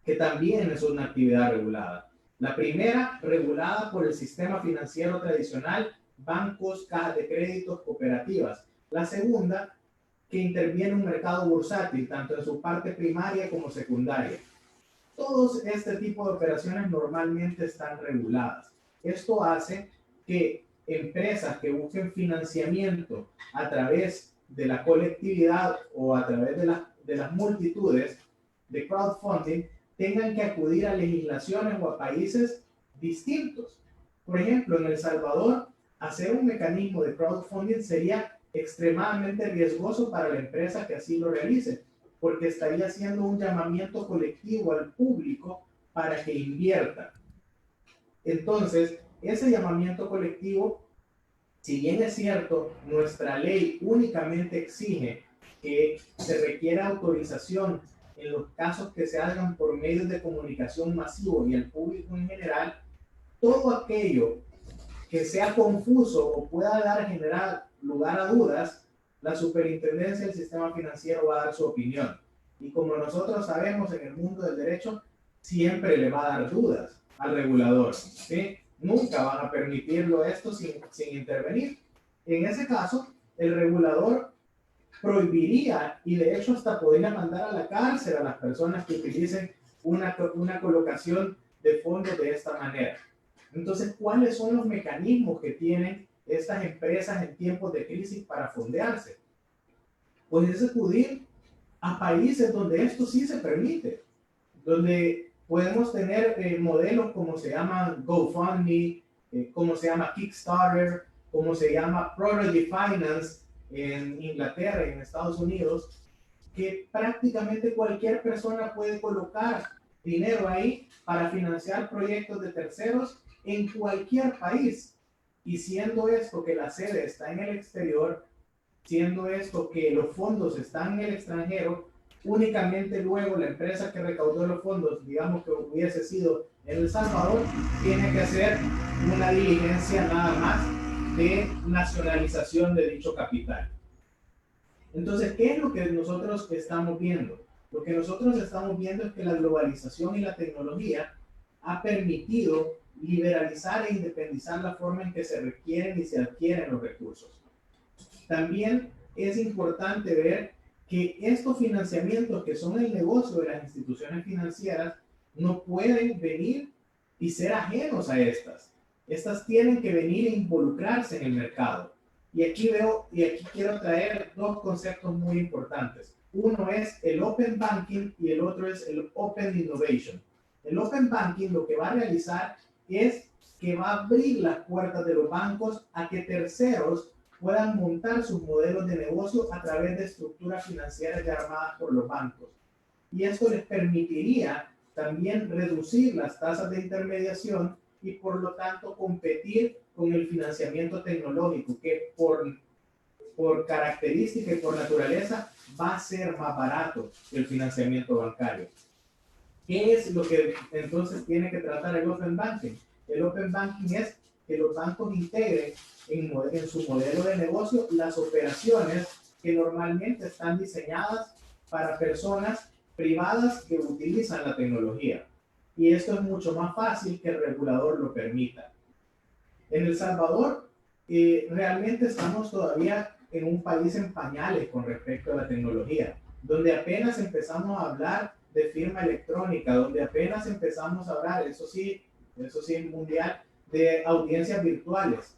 [SPEAKER 8] que también es una actividad regulada. La primera, regulada por el sistema financiero tradicional, bancos, cajas de créditos, cooperativas. La segunda, que interviene un mercado bursátil, tanto en su parte primaria como secundaria. Todos este tipo de operaciones normalmente están reguladas. Esto hace que empresas que busquen financiamiento a través de la colectividad o a través de las multitudes de crowdfunding tengan que acudir a legislaciones o a países distintos. Por ejemplo, en El Salvador, hacer un mecanismo de crowdfunding sería extremadamente riesgoso para la empresa que así lo realice, porque estaría haciendo un llamamiento colectivo al público para que invierta. Entonces, ese llamamiento colectivo, si bien es cierto, nuestra ley únicamente exige que se requiera autorización en los casos que se hagan por medios de comunicación masivo y al público en general, todo aquello que sea confuso o pueda generar lugar a dudas, la Superintendencia del Sistema Financiero va a dar su opinión. Y como nosotros sabemos, en el mundo del derecho siempre le va a dar dudas al regulador, ¿sí? Nunca van a permitirlo esto sin intervenir. En ese caso, el regulador prohibiría y de hecho hasta podría mandar a la cárcel a las personas que utilicen una colocación de fondos de esta manera. Entonces, ¿cuáles son los mecanismos que tienen estas empresas en tiempos de crisis para fondearse? Pues es acudir a países donde esto sí se permite, donde podemos tener modelos como se llaman GoFundMe, como se llama Kickstarter, como se llama Prodigy Finance en Inglaterra y en Estados Unidos, que prácticamente cualquier persona puede colocar dinero ahí para financiar proyectos de terceros en cualquier país. Y siendo esto que la sede está en el exterior, siendo esto que los fondos están en el extranjero, únicamente luego la empresa que recaudó los fondos, digamos que hubiese sido en El Salvador, tiene que hacer una diligencia nada más de nacionalización de dicho capital. Entonces, ¿qué es lo que nosotros estamos viendo? Lo que nosotros estamos viendo es que la globalización y la tecnología ha permitido liberalizar e independizar la forma en que se requieren y se adquieren los recursos. También es importante ver que estos financiamientos que son el negocio de las instituciones financieras no pueden venir y ser ajenos a estas. Estas tienen que venir e involucrarse en el mercado. Y aquí quiero traer dos conceptos muy importantes. Uno es el Open Banking y el otro es el Open Innovation. El Open Banking lo que va a realizar es que va a abrir las puertas de los bancos a que terceros puedan montar sus modelos de negocio a través de estructuras financieras ya armadas por los bancos. Y esto les permitiría también reducir las tasas de intermediación y por lo tanto competir con el financiamiento tecnológico, que por característica y por naturaleza va a ser más barato que el financiamiento bancario. ¿Qué es lo que entonces tiene que tratar el Open Banking? El Open Banking es que los bancos integren en su modelo de negocio las operaciones que normalmente están diseñadas para personas privadas que utilizan la tecnología. Y esto es mucho más fácil que el regulador lo permita. En El Salvador, realmente estamos todavía en un país en pañales con respecto a la tecnología, donde apenas empezamos a hablar de firma electrónica, donde apenas empezamos a hablar, eso sí mundial, de audiencias virtuales,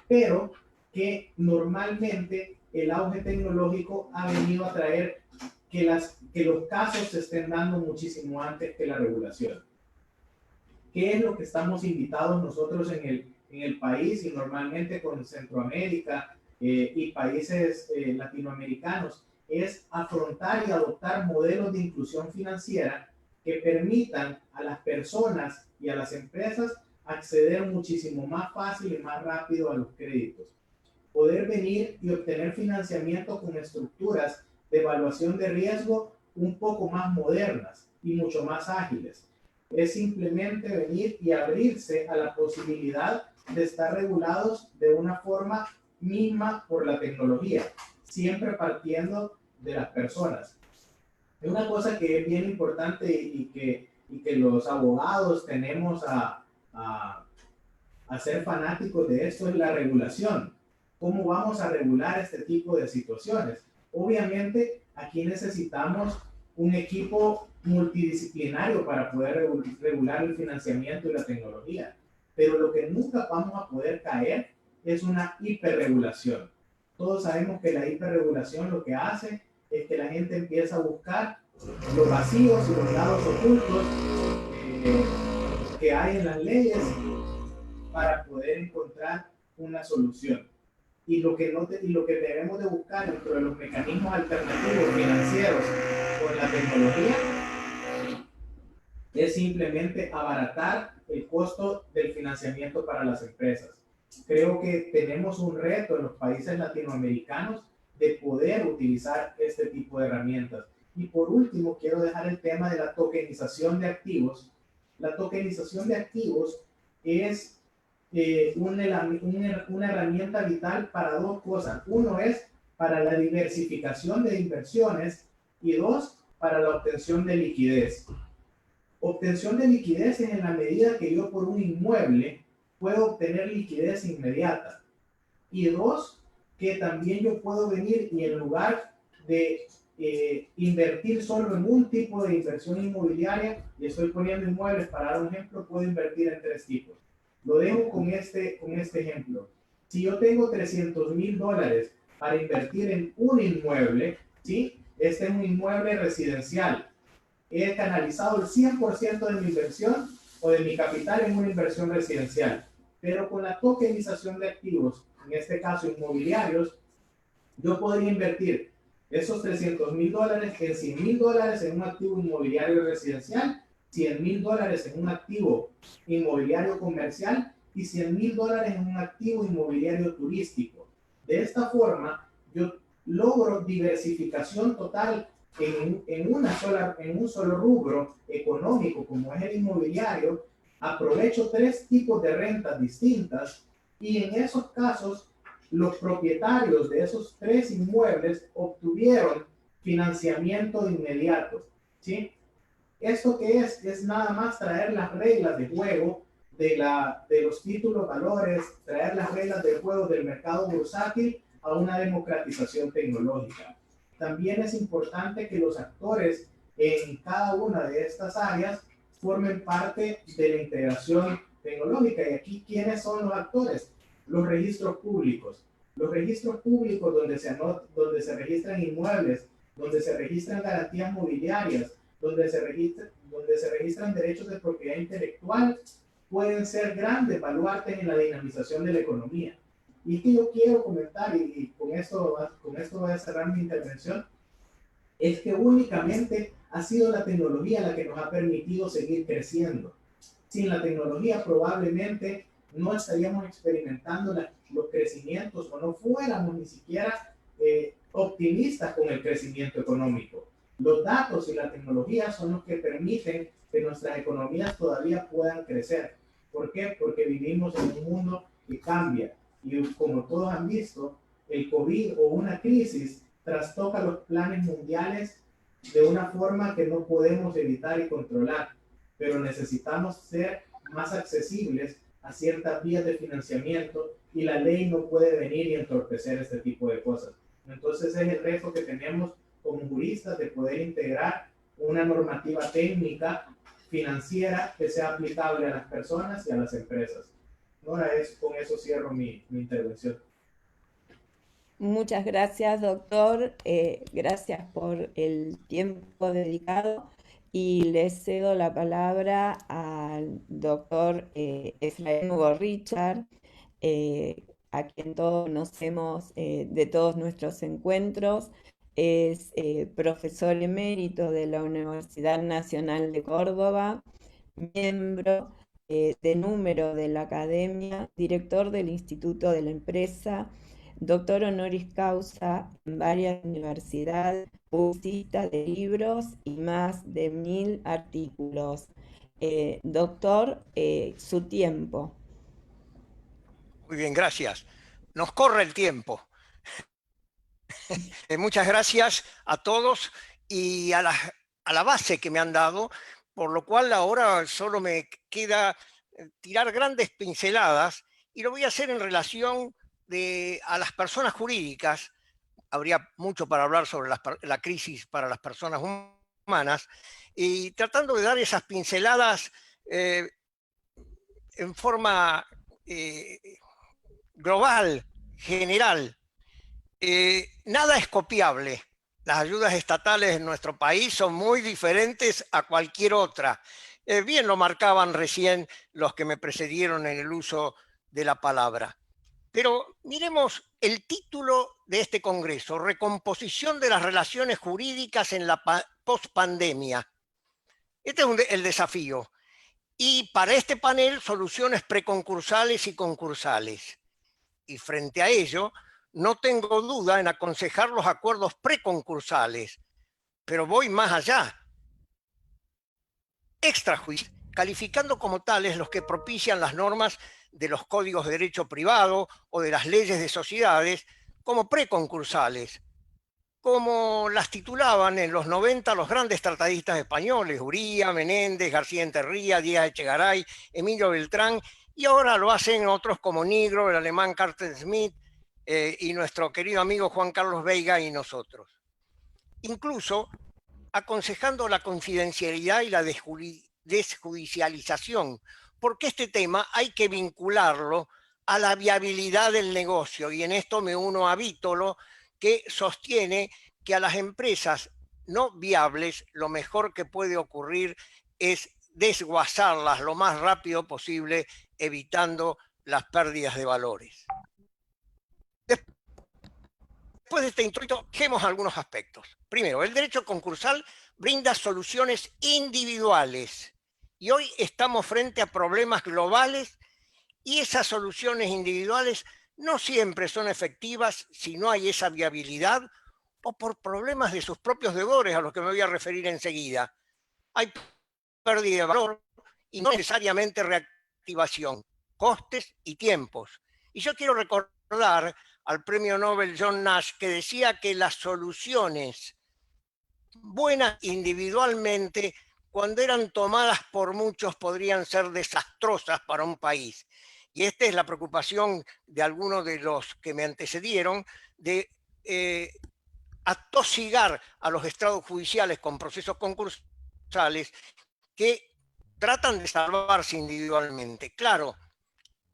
[SPEAKER 8] pero que normalmente el auge tecnológico ha venido a traer que los casos se estén dando muchísimo antes que la regulación. ¿Qué es lo que estamos invitados nosotros en el país y normalmente con Centroamérica y países latinoamericanos? Es afrontar y adoptar modelos de inclusión financiera que permitan a las personas y a las empresas acceder muchísimo más fácil y más rápido a los créditos. Poder venir y obtener financiamiento con estructuras de evaluación de riesgo un poco más modernas y mucho más ágiles. Es simplemente venir y abrirse a la posibilidad de estar regulados de una forma misma por la tecnología, siempre partiendo de las personas. Es una cosa que es bien importante y que los abogados tenemos a ser fanáticos de esto es la regulación. ¿Cómo vamos a regular este tipo de situaciones? Obviamente, aquí necesitamos un equipo multidisciplinario para poder regular el financiamiento y la tecnología. Pero lo que nunca vamos a poder caer es una hiperregulación. Todos sabemos que la hiperregulación lo que hace es que la gente empieza a buscar los vacíos y los lados ocultos que hay en las leyes para poder encontrar una solución. y lo que debemos de buscar dentro de los mecanismos alternativos financieros con la tecnología es simplemente abaratar el costo del financiamiento para las empresas. Creo que tenemos un reto en los países latinoamericanos de poder utilizar este tipo de herramientas. Y por último, quiero dejar el tema de la tokenización de activos. La tokenización de activos es una herramienta vital para dos cosas. Uno es para la diversificación de inversiones y dos, para la obtención de liquidez. Obtención de liquidez es en la medida que yo por un inmueble puedo obtener liquidez inmediata. Y dos, que también yo puedo venir y en lugar de invertir solo en un tipo de inversión inmobiliaria, y estoy poniendo inmuebles para dar un ejemplo, puedo invertir en tres tipos. Lo dejo con este ejemplo. Si yo tengo $300,000 para invertir en un inmueble, ¿sí? Este es un inmueble residencial. He canalizado el 100% de mi inversión o de mi capital en una inversión residencial. Pero con la tokenización de activos, en este caso inmobiliarios, yo podría invertir esos $300,000 en $100,000 en un activo inmobiliario residencial, $100,000 en un activo inmobiliario comercial y $100,000 en un activo inmobiliario turístico. De esta forma, yo logro diversificación total en un solo rubro económico como es el inmobiliario. Aprovecho tres tipos de rentas distintas y en esos casos los propietarios de esos tres inmuebles obtuvieron financiamiento de inmediato, ¿sí? ¿Esto qué es? Es nada más traer las reglas de juego de los títulos valores, traer las reglas de juego del mercado bursátil a una democratización tecnológica. También es importante que los actores en cada una de estas áreas formen parte de la integración tecnológica. Y aquí, ¿quiénes son los actores? Los registros públicos. Los registros públicos donde se registran inmuebles, donde se registran garantías mobiliarias, donde se registran derechos de propiedad intelectual, pueden ser grandes baluartes en la dinamización de la economía. Y que yo quiero comentar, y con esto voy a cerrar mi intervención, es que únicamente ha sido la tecnología la que nos ha permitido seguir creciendo. Sin la tecnología probablemente no estaríamos experimentando los crecimientos o no fuéramos ni siquiera optimistas con el crecimiento económico. Los datos y la tecnología son los que permiten que nuestras economías todavía puedan crecer. ¿Por qué? Porque vivimos en un mundo que cambia. Y como todos han visto, el COVID o una crisis trastoca los planes mundiales de una forma que no podemos evitar y controlar. Pero necesitamos ser más accesibles a ciertas vías de financiamiento y la ley no puede venir y entorpecer este tipo de cosas. Entonces es el reto que tenemos como juristas de poder integrar una normativa técnica financiera que sea aplicable a las personas y a las empresas. Ahora con eso cierro mi intervención.
[SPEAKER 4] Muchas gracias, doctor. Gracias por el tiempo dedicado y le cedo la palabra al doctor Efraín Hugo Richard, a quien todos conocemos de todos nuestros encuentros. Es profesor emérito de la Universidad Nacional de Córdoba, miembro de número de la Academia, director del Instituto de la Empresa, doctor honoris causa en varias universidades, publicista de libros y más de 1000 artículos. Doctor, su tiempo.
[SPEAKER 9] Muy bien, gracias. Nos corre el tiempo. Muchas gracias a todos y a la base que me han dado, por lo cual ahora solo me queda tirar grandes pinceladas y lo voy a hacer en relación a las personas jurídicas. Habría mucho para hablar sobre la crisis para las personas humanas y tratando de dar esas pinceladas en forma global, general. Nada es copiable. Las ayudas estatales en nuestro país son muy diferentes a cualquier otra. Bien lo marcaban recién los que me precedieron en el uso de la palabra. Pero miremos el título de este congreso: Recomposición de las relaciones jurídicas en la pospandemia. Este es el desafío. Y para este panel, soluciones preconcursales y concursales. Y frente a ello, no tengo duda en aconsejar los acuerdos preconcursales, pero voy más allá. Extrajudiciales, calificando como tales los que propician las normas de los códigos de derecho privado o de las leyes de sociedades como preconcursales, como las titulaban en los 90 los grandes tratadistas españoles, Uría, Menéndez, García Enterría, Díaz Echegaray, Emilio Beltrán, y ahora lo hacen otros como Nigro, el alemán Carsten Smith, y nuestro querido amigo Juan Carlos Veiga y nosotros. Incluso aconsejando la confidencialidad y la desjudicialización, porque este tema hay que vincularlo a la viabilidad del negocio, y en esto me uno a Vítolo, que sostiene que a las empresas no viables lo mejor que puede ocurrir es desguazarlas lo más rápido posible, evitando las pérdidas de valores. Después de este introito, dejemos algunos aspectos. Primero, el derecho concursal brinda soluciones individuales y hoy estamos frente a problemas globales y esas soluciones individuales no siempre son efectivas si no hay esa viabilidad o por problemas de sus propios deudores, a los que me voy a referir enseguida. Hay pérdida de valor y no necesariamente reactivación, costes y tiempos. Y yo quiero recordar al premio Nobel John Nash, que decía que las soluciones buenas individualmente, cuando eran tomadas por muchos, podrían ser desastrosas para un país. Y esta es la preocupación de algunos de los que me antecedieron, de atosigar a los estrados judiciales con procesos concursales que tratan de salvarse individualmente. Claro,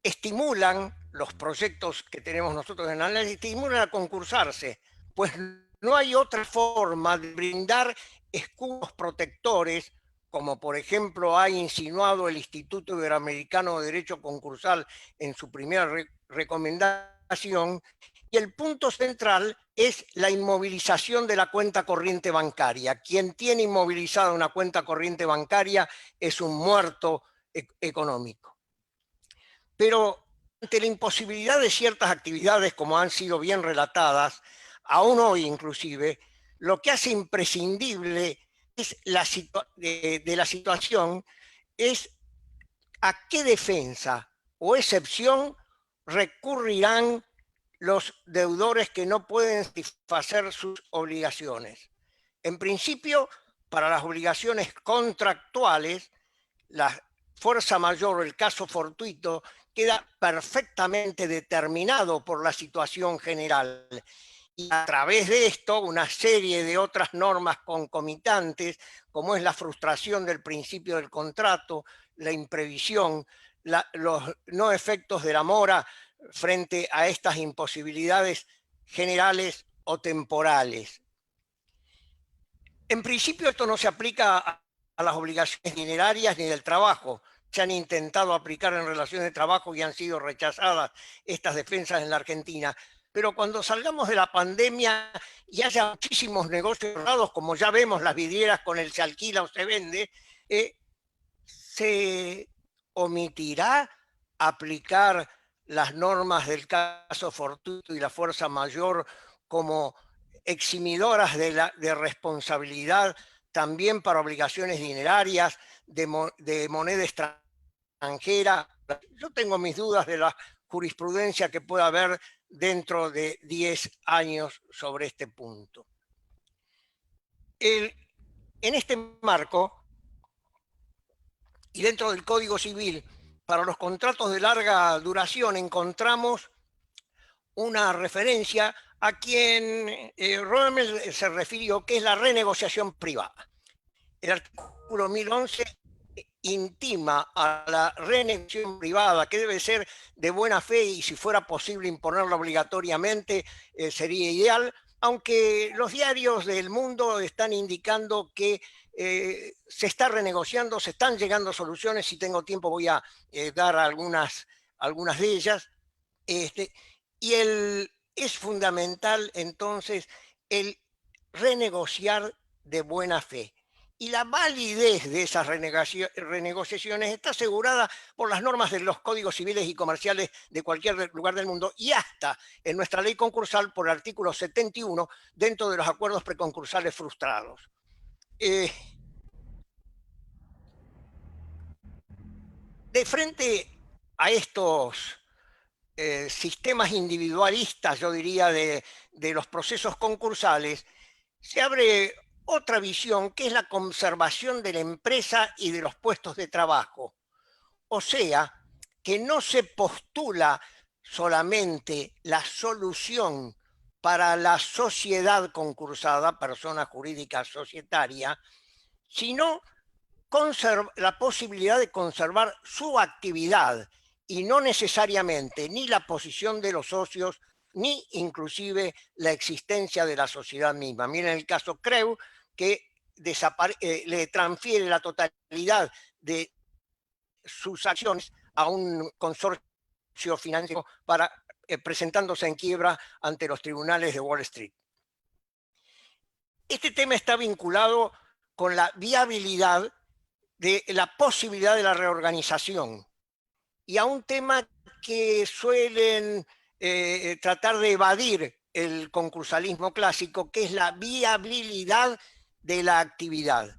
[SPEAKER 9] estimulan los proyectos que tenemos nosotros en análisis, estimulan a concursarse, pues no hay otra forma de brindar escudos protectores, como por ejemplo ha insinuado el Instituto Iberoamericano de Derecho Concursal en su primera recomendación, y el punto central es la inmovilización de la cuenta corriente bancaria. Quien tiene inmovilizada una cuenta corriente bancaria es un muerto económico. Pero ante la imposibilidad de ciertas actividades, como han sido bien relatadas, aún hoy inclusive, lo que hace imprescindible es de la situación es a qué defensa o excepción recurrirán los deudores que no pueden satisfacer sus obligaciones. En principio, para las obligaciones contractuales, la fuerza mayor o el caso fortuito queda perfectamente determinado por la situación general. Y a través de esto, una serie de otras normas concomitantes, como es la frustración del principio del contrato, la imprevisión, los no efectos de la mora frente a estas imposibilidades generales o temporales. En principio, esto no se aplica a las obligaciones dinerarias ni del trabajo. Se han intentado aplicar en relaciones de trabajo y han sido rechazadas estas defensas en la Argentina. Pero cuando salgamos de la pandemia y haya muchísimos negocios cerrados, como ya vemos las vidrieras con el se alquila o se vende, se omitirá aplicar las normas del caso fortuito y la fuerza mayor como eximidoras de responsabilidad también para obligaciones dinerarias, de moneda extranjera. Yo tengo mis dudas de la jurisprudencia que pueda haber dentro de 10 años sobre este punto. En este marco, y dentro del Código Civil, para los contratos de larga duración encontramos una referencia a quien Rommel se refirió, que es la renegociación privada. El artículo 1011 intima a la renegociación privada, que debe ser de buena fe y si fuera posible imponerla obligatoriamente sería ideal, aunque los diarios del mundo están indicando que se está renegociando, se están llegando soluciones. Si tengo tiempo voy a dar algunas de ellas. Y es fundamental entonces el renegociar de buena fe. Y la validez de esas renegociaciones está asegurada por las normas de los códigos civiles y comerciales de cualquier lugar del mundo y hasta en nuestra ley concursal por el artículo 71 dentro de los acuerdos preconcursales frustrados. De frente a estos sistemas individualistas, yo diría, de los procesos concursales, se abre otra visión que es la conservación de la empresa y de los puestos de trabajo. O sea, que no se postula solamente la solución para la sociedad concursada, persona jurídica societaria, sino la posibilidad de conservar su actividad y no necesariamente ni la posición de los socios ni inclusive la existencia de la sociedad misma. Miren el caso Creu, que le transfiere la totalidad de sus acciones a un consorcio financiero presentándose en quiebra ante los tribunales de Wall Street. Este tema está vinculado con la viabilidad de la posibilidad de la reorganización y a un tema que suelen tratar de evadir el concursalismo clásico, que es la viabilidad de la actividad.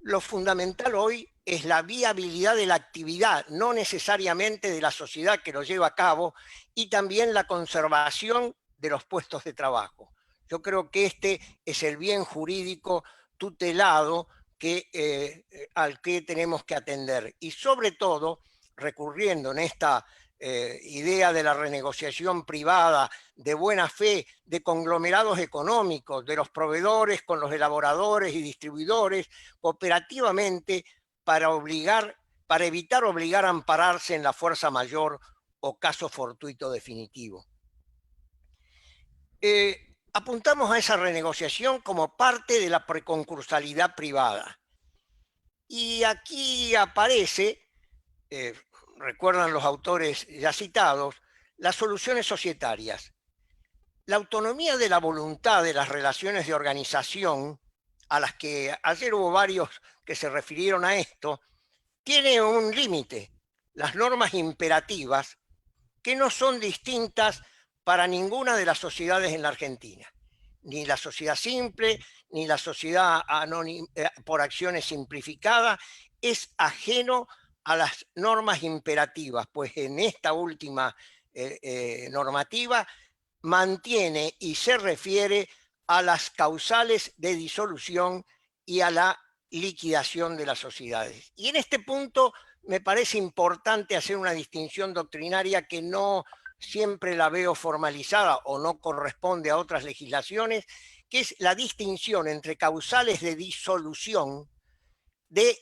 [SPEAKER 9] Lo fundamental hoy es la viabilidad de la actividad, no necesariamente de la sociedad que lo lleva a cabo, y también la conservación de los puestos de trabajo. Yo creo que este es el bien jurídico tutelado al que tenemos que atender. Y sobre todo, recurriendo en esta idea de la renegociación privada, de buena fe, de conglomerados económicos, de los proveedores con los elaboradores y distribuidores, cooperativamente para evitar obligar a ampararse en la fuerza mayor o caso fortuito definitivo. Apuntamos a esa renegociación como parte de la preconcursalidad privada. Y aquí aparece, recuerdan los autores ya citados, las soluciones societarias. La autonomía de la voluntad de las relaciones de organización, a las que ayer hubo varios que se refirieron a esto, tiene un límite, las normas imperativas, que no son distintas para ninguna de las sociedades en la Argentina, ni la sociedad simple, ni la sociedad por acciones simplificada, es ajeno a las normas imperativas, pues en esta última normativa mantiene y se refiere a las causales de disolución y a la liquidación de las sociedades. Y en este punto me parece importante hacer una distinción doctrinaria que no siempre la veo formalizada o no corresponde a otras legislaciones, que es la distinción entre causales de disolución de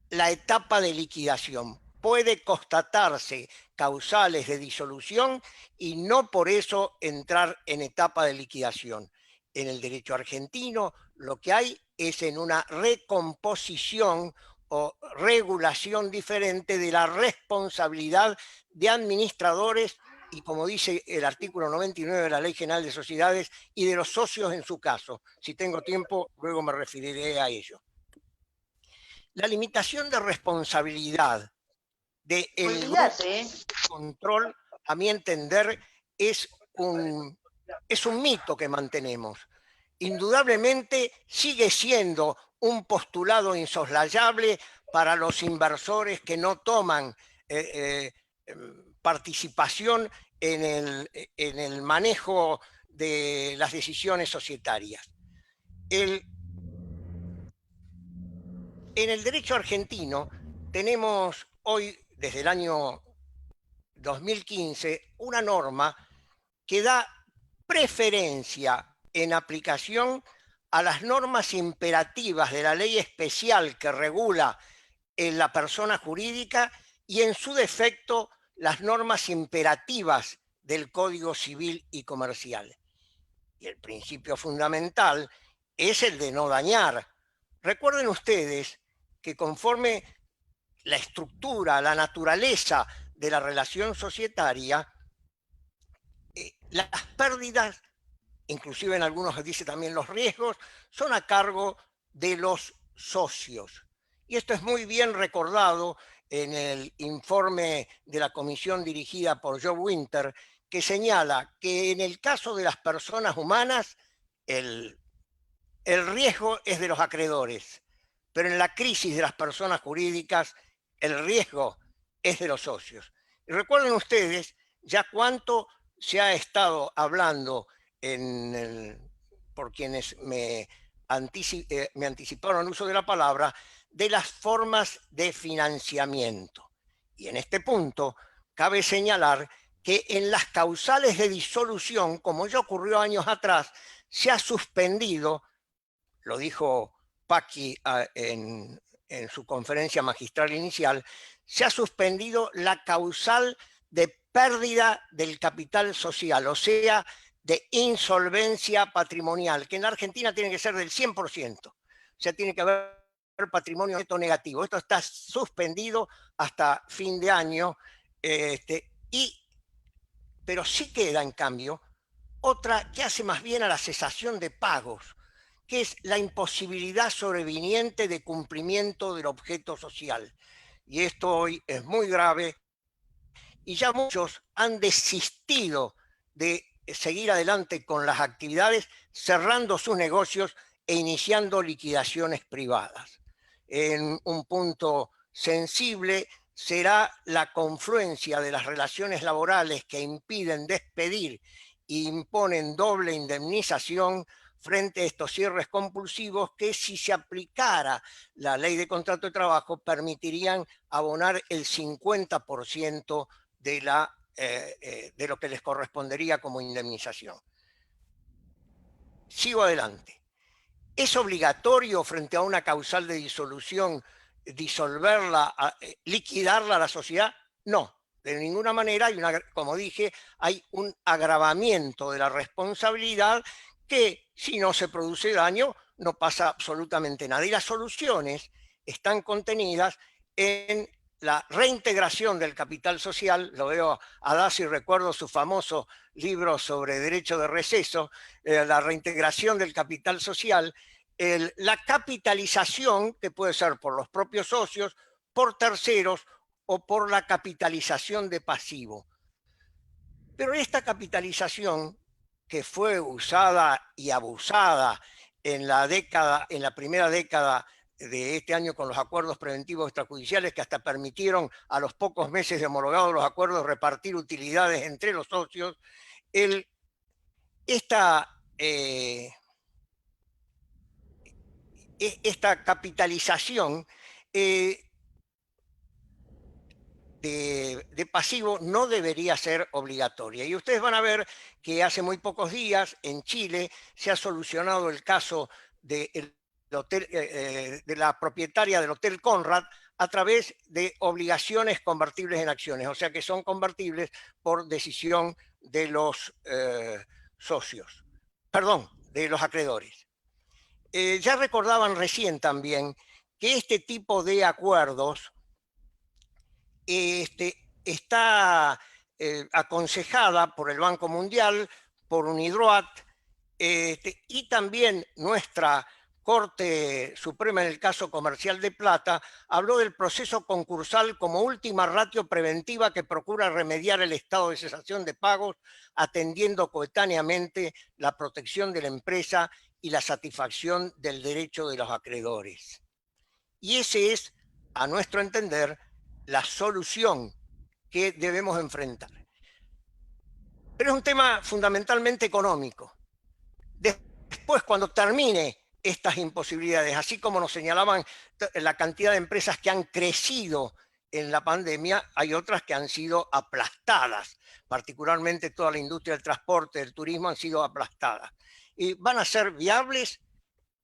[SPEAKER 9] la etapa de liquidación. Puede constatarse causales de disolución y no por eso entrar en etapa de liquidación. En el derecho argentino lo que hay es en una recomposición o regulación diferente de la responsabilidad de administradores y, como dice el artículo 99 de la Ley General de Sociedades, y de los socios en su caso. Si tengo tiempo, luego me referiré a ello. La limitación de responsabilidad del control, a mi entender, es un mito que mantenemos. Indudablemente sigue siendo un postulado insoslayable para los inversores que no toman participación en el manejo de las decisiones societarias. En el derecho argentino tenemos hoy, desde el año 2015, una norma que da preferencia en aplicación a las normas imperativas de la ley especial que regula en la persona jurídica y en su defecto las normas imperativas del Código Civil y Comercial. Y el principio fundamental es el de no dañar. Recuerden ustedes que conforme la estructura, la naturaleza de la relación societaria, las pérdidas, inclusive en algunos dice también los riesgos, son a cargo de los socios. Y esto es muy bien recordado en el informe de la comisión dirigida por Joe Winter, que señala que en el caso de las personas humanas, el riesgo es de los acreedores, pero en la crisis de las personas jurídicas, el riesgo es de los socios. Y recuerden ustedes ya cuánto se ha estado hablando por quienes me anticiparon el uso de la palabra, de las formas de financiamiento. Y en este punto cabe señalar que en las causales de disolución, como ya ocurrió años atrás, se ha suspendido, lo dijo Paqui en su conferencia magistral inicial, se ha suspendido la causal de pérdida del capital social, o sea, de insolvencia patrimonial, que en la Argentina tiene que ser del 100%. O sea, tiene que haber patrimonio neto negativo. Esto está suspendido hasta fin de año, pero sí queda, en cambio, otra que hace más bien a la cesación de pagos, que es la imposibilidad sobreviniente de cumplimiento del objeto social. Y esto hoy es muy grave y ya muchos han desistido de seguir adelante con las actividades, cerrando sus negocios e iniciando liquidaciones privadas. En un punto sensible será la confluencia de las relaciones laborales que impiden despedir e imponen doble indemnización frente a estos cierres compulsivos que, si se aplicara la ley de contrato de trabajo, permitirían abonar el 50% de lo que les correspondería como indemnización. Sigo adelante. ¿Es obligatorio frente a una causal de disolución disolverla, liquidarla a la sociedad? No, de ninguna manera. Como dije, hay un agravamiento de la responsabilidad que, si no se produce daño, no pasa absolutamente nada. Y las soluciones están contenidas en la reintegración del capital social. Lo veo a Daci y recuerdo su famoso libro sobre derecho de receso, la reintegración del capital social, la capitalización, que puede ser por los propios socios, por terceros o por la capitalización de pasivo. Pero esta capitalización, que fue usada y abusada en la primera década de este año con los acuerdos preventivos extrajudiciales, que hasta permitieron a los pocos meses de homologados los acuerdos repartir utilidades entre los socios, esta capitalización de pasivo no debería ser obligatoria. Y ustedes van a ver que hace muy pocos días en Chile se ha solucionado el caso de la propietaria del Hotel Conrad a través de obligaciones convertibles en acciones, o sea que son convertibles por decisión de los socios, perdón, de los acreedores. Ya recordaban recién también que este tipo de acuerdos está aconsejada por el Banco Mundial, por UNIDROIT, y también nuestra Corte Suprema en el caso Comercial de Plata habló del proceso concursal como última ratio preventiva que procura remediar el estado de cesación de pagos, atendiendo coetáneamente la protección de la empresa y la satisfacción del derecho de los acreedores. Y ese es, a nuestro entender, la solución que debemos enfrentar. Pero es un tema fundamentalmente económico. Después, cuando termine estas imposibilidades, así como nos señalaban la cantidad de empresas que han crecido en la pandemia, hay otras que han sido aplastadas, particularmente toda la industria del transporte, del turismo, han sido aplastadas. ¿Y van a ser viables?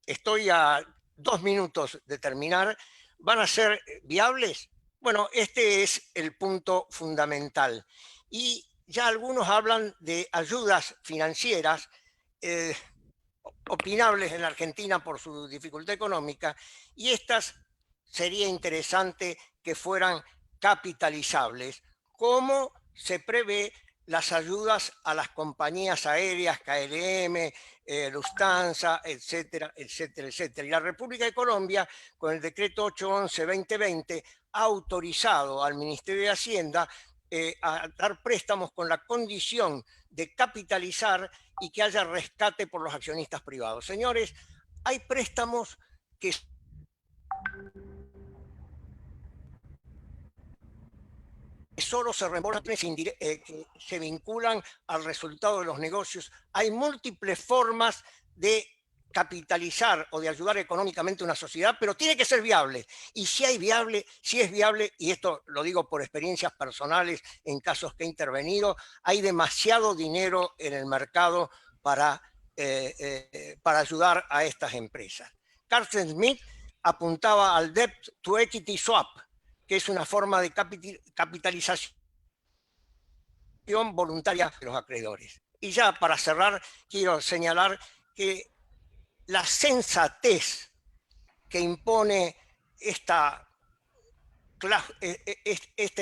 [SPEAKER 9] Estoy a 2 minutos de terminar. ¿Van a ser viables? Bueno, este es el punto fundamental. Y ya algunos hablan de ayudas financieras, opinables en la Argentina por su dificultad económica, y estas sería interesante que fueran capitalizables, como se prevé las ayudas a las compañías aéreas, KLM, Lufthansa, etcétera, etcétera, etcétera. Y la República de Colombia, con el decreto 811-2020, ha autorizado al Ministerio de Hacienda a dar préstamos con la condición de capitalizar y que haya rescate por los accionistas privados. Señores, hay préstamos que solo se reembolsan, que se vinculan al resultado de los negocios. Hay múltiples formas de capitalizar o de ayudar económicamente a una sociedad, pero tiene que ser viable. Y si es viable, y esto lo digo por experiencias personales en casos que he intervenido, hay demasiado dinero en el mercado para ayudar a estas empresas. Carsten Smith apuntaba al Debt to Equity Swap, que es una forma de capitalización voluntaria de los acreedores. Y ya para cerrar, quiero señalar que la sensatez que impone este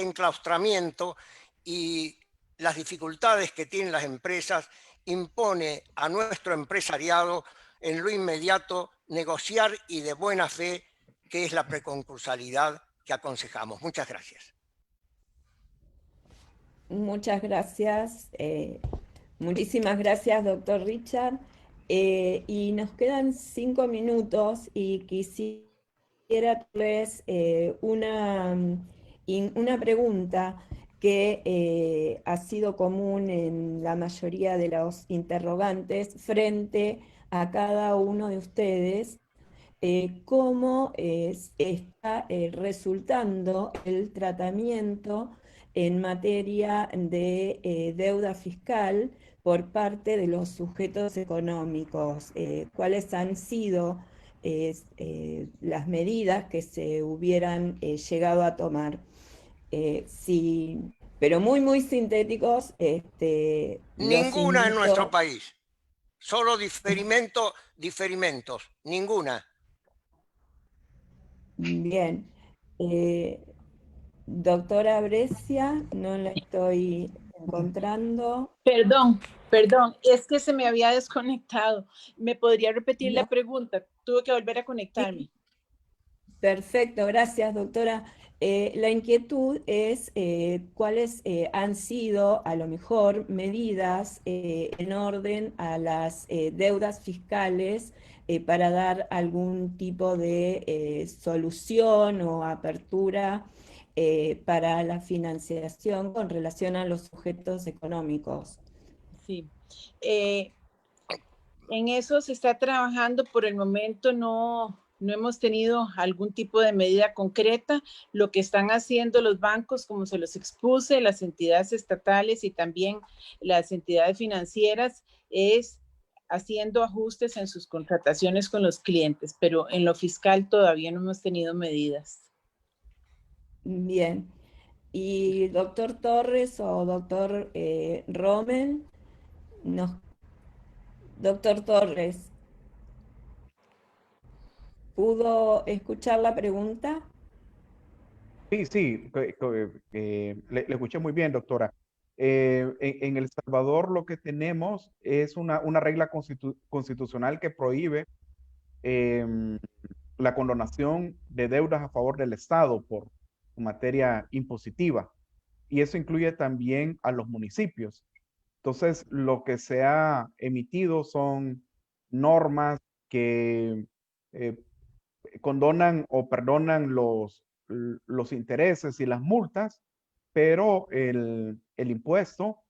[SPEAKER 9] enclaustramiento y las dificultades que tienen las empresas impone a nuestro empresariado en lo inmediato negociar y de buena fe, que es la preconcursalidad que aconsejamos. Muchas gracias.
[SPEAKER 4] Muchas gracias. Muchísimas gracias, doctor Richard. Y nos quedan 5 minutos y quisiera darles una pregunta que ha sido común en la mayoría de los interrogantes frente a cada uno de ustedes. ¿Cómo está resultando el tratamiento en materia de deuda fiscal por parte de los sujetos económicos? ¿Cuáles han sido las medidas que se hubieran llegado a tomar? Sí, pero muy sintéticos.
[SPEAKER 9] Ninguna en nuestro país. Solo diferimentos, ninguna.
[SPEAKER 4] Bien. Doctora Brescia, no la estoy encontrando.
[SPEAKER 6] Perdón, es que se me había desconectado. ¿Me podría repetir la pregunta? Tuve que volver a conectarme.
[SPEAKER 4] Sí. Perfecto, gracias, doctora. La inquietud es cuáles han sido, a lo mejor, medidas en orden a las deudas fiscales para dar algún tipo de solución o apertura para la financiación con relación a los sujetos económicos.
[SPEAKER 6] Sí. En eso se está trabajando. Por el momento no hemos tenido algún tipo de medida concreta. Lo que están haciendo los bancos, como se los expuse, las entidades estatales y también las entidades financieras, es haciendo ajustes en sus contrataciones con los clientes, pero en lo fiscal todavía no hemos tenido medidas.
[SPEAKER 4] Bien. Y doctor Torres o doctor Rommel, doctor Torres, ¿pudo escuchar la pregunta?
[SPEAKER 7] Sí, le escuché muy bien, doctora. En El Salvador lo que tenemos es una regla constitucional que prohíbe la condonación de deudas a favor del Estado por materia impositiva. Y eso incluye también a los municipios. Entonces, lo que se ha emitido son normas que condonan o perdonan los intereses y las multas, pero el impuesto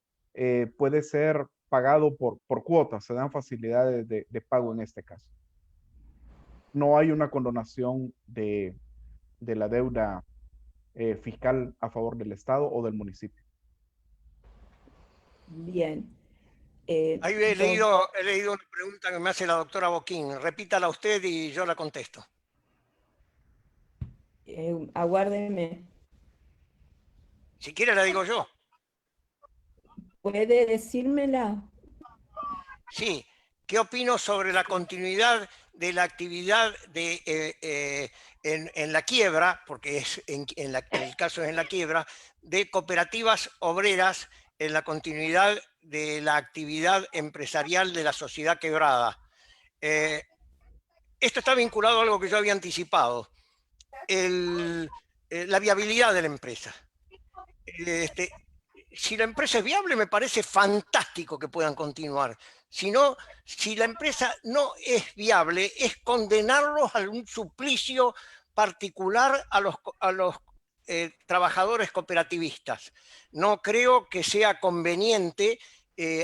[SPEAKER 7] puede ser pagado por cuotas, se dan facilidades de pago en este caso. No hay una condonación de la deuda fiscal a favor del Estado o del municipio.
[SPEAKER 4] Bien.
[SPEAKER 9] Ahí he leído una pregunta que me hace la doctora Boquín. Repítala usted y yo la contesto.
[SPEAKER 4] Aguárdeme.
[SPEAKER 9] Si quiere la digo yo.
[SPEAKER 4] ¿Puede decírmela?
[SPEAKER 9] Sí. ¿Qué opino sobre la continuidad de la actividad en la quiebra, porque es el caso es en la quiebra, de cooperativas obreras en la continuidad de la actividad empresarial de la sociedad quebrada. Esto está vinculado a algo que yo había anticipado, la viabilidad de la empresa. Si la empresa es viable, me parece fantástico que puedan continuar. Si la empresa no es viable, es condenarlos a un suplicio particular a los trabajadores cooperativistas. No creo que sea conveniente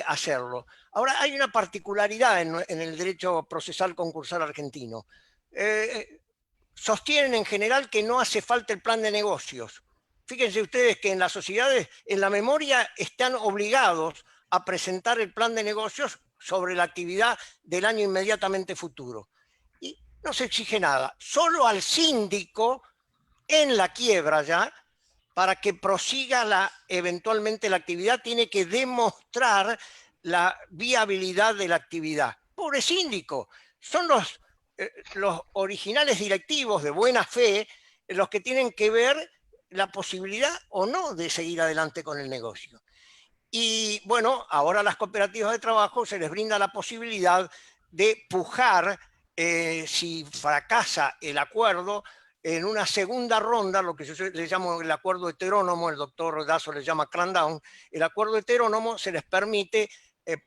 [SPEAKER 9] hacerlo. Ahora, hay una particularidad en el derecho procesal concursal argentino. Sostienen en general que no hace falta el plan de negocios. Fíjense ustedes que en las sociedades, en la memoria, están obligados a presentar el plan de negocios sobre la actividad del año inmediatamente futuro. Y no se exige nada. Solo al síndico, en la quiebra ya, para que prosiga eventualmente la actividad, tiene que demostrar la viabilidad de la actividad. Pobre síndico, son los originales directivos de buena fe los que tienen que ver la posibilidad o no de seguir adelante con el negocio. Y bueno, ahora a las cooperativas de trabajo se les brinda la posibilidad de pujar, si fracasa el acuerdo, en una segunda ronda, lo que yo le llamo el acuerdo heterónomo, el doctor Dazo le llama crandown, el acuerdo heterónomo se les permite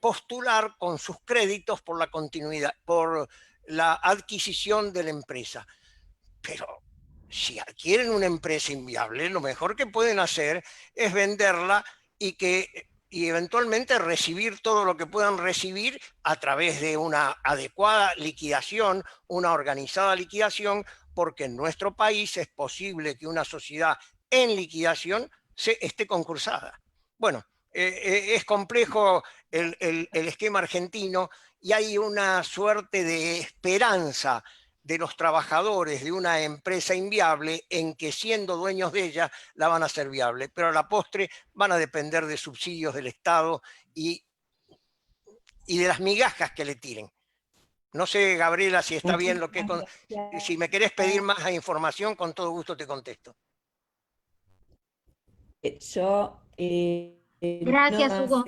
[SPEAKER 9] postular con sus créditos por la continuidad, por la adquisición de la empresa. Pero si adquieren una empresa inviable, lo mejor que pueden hacer es venderla y eventualmente recibir todo lo que puedan recibir a través de una adecuada liquidación, una organizada liquidación, porque en nuestro país es posible que una sociedad en liquidación esté concursada. Bueno, es complejo el esquema argentino y hay una suerte de esperanza de los trabajadores de una empresa inviable en que siendo dueños de ella la van a hacer viable, pero a la postre van a depender de subsidios del Estado y de las migajas que le tiren. No sé, Gabriela, si está bien lo que... Si me querés pedir más información, con todo gusto te contesto.
[SPEAKER 4] Yo...
[SPEAKER 10] Gracias, Hugo.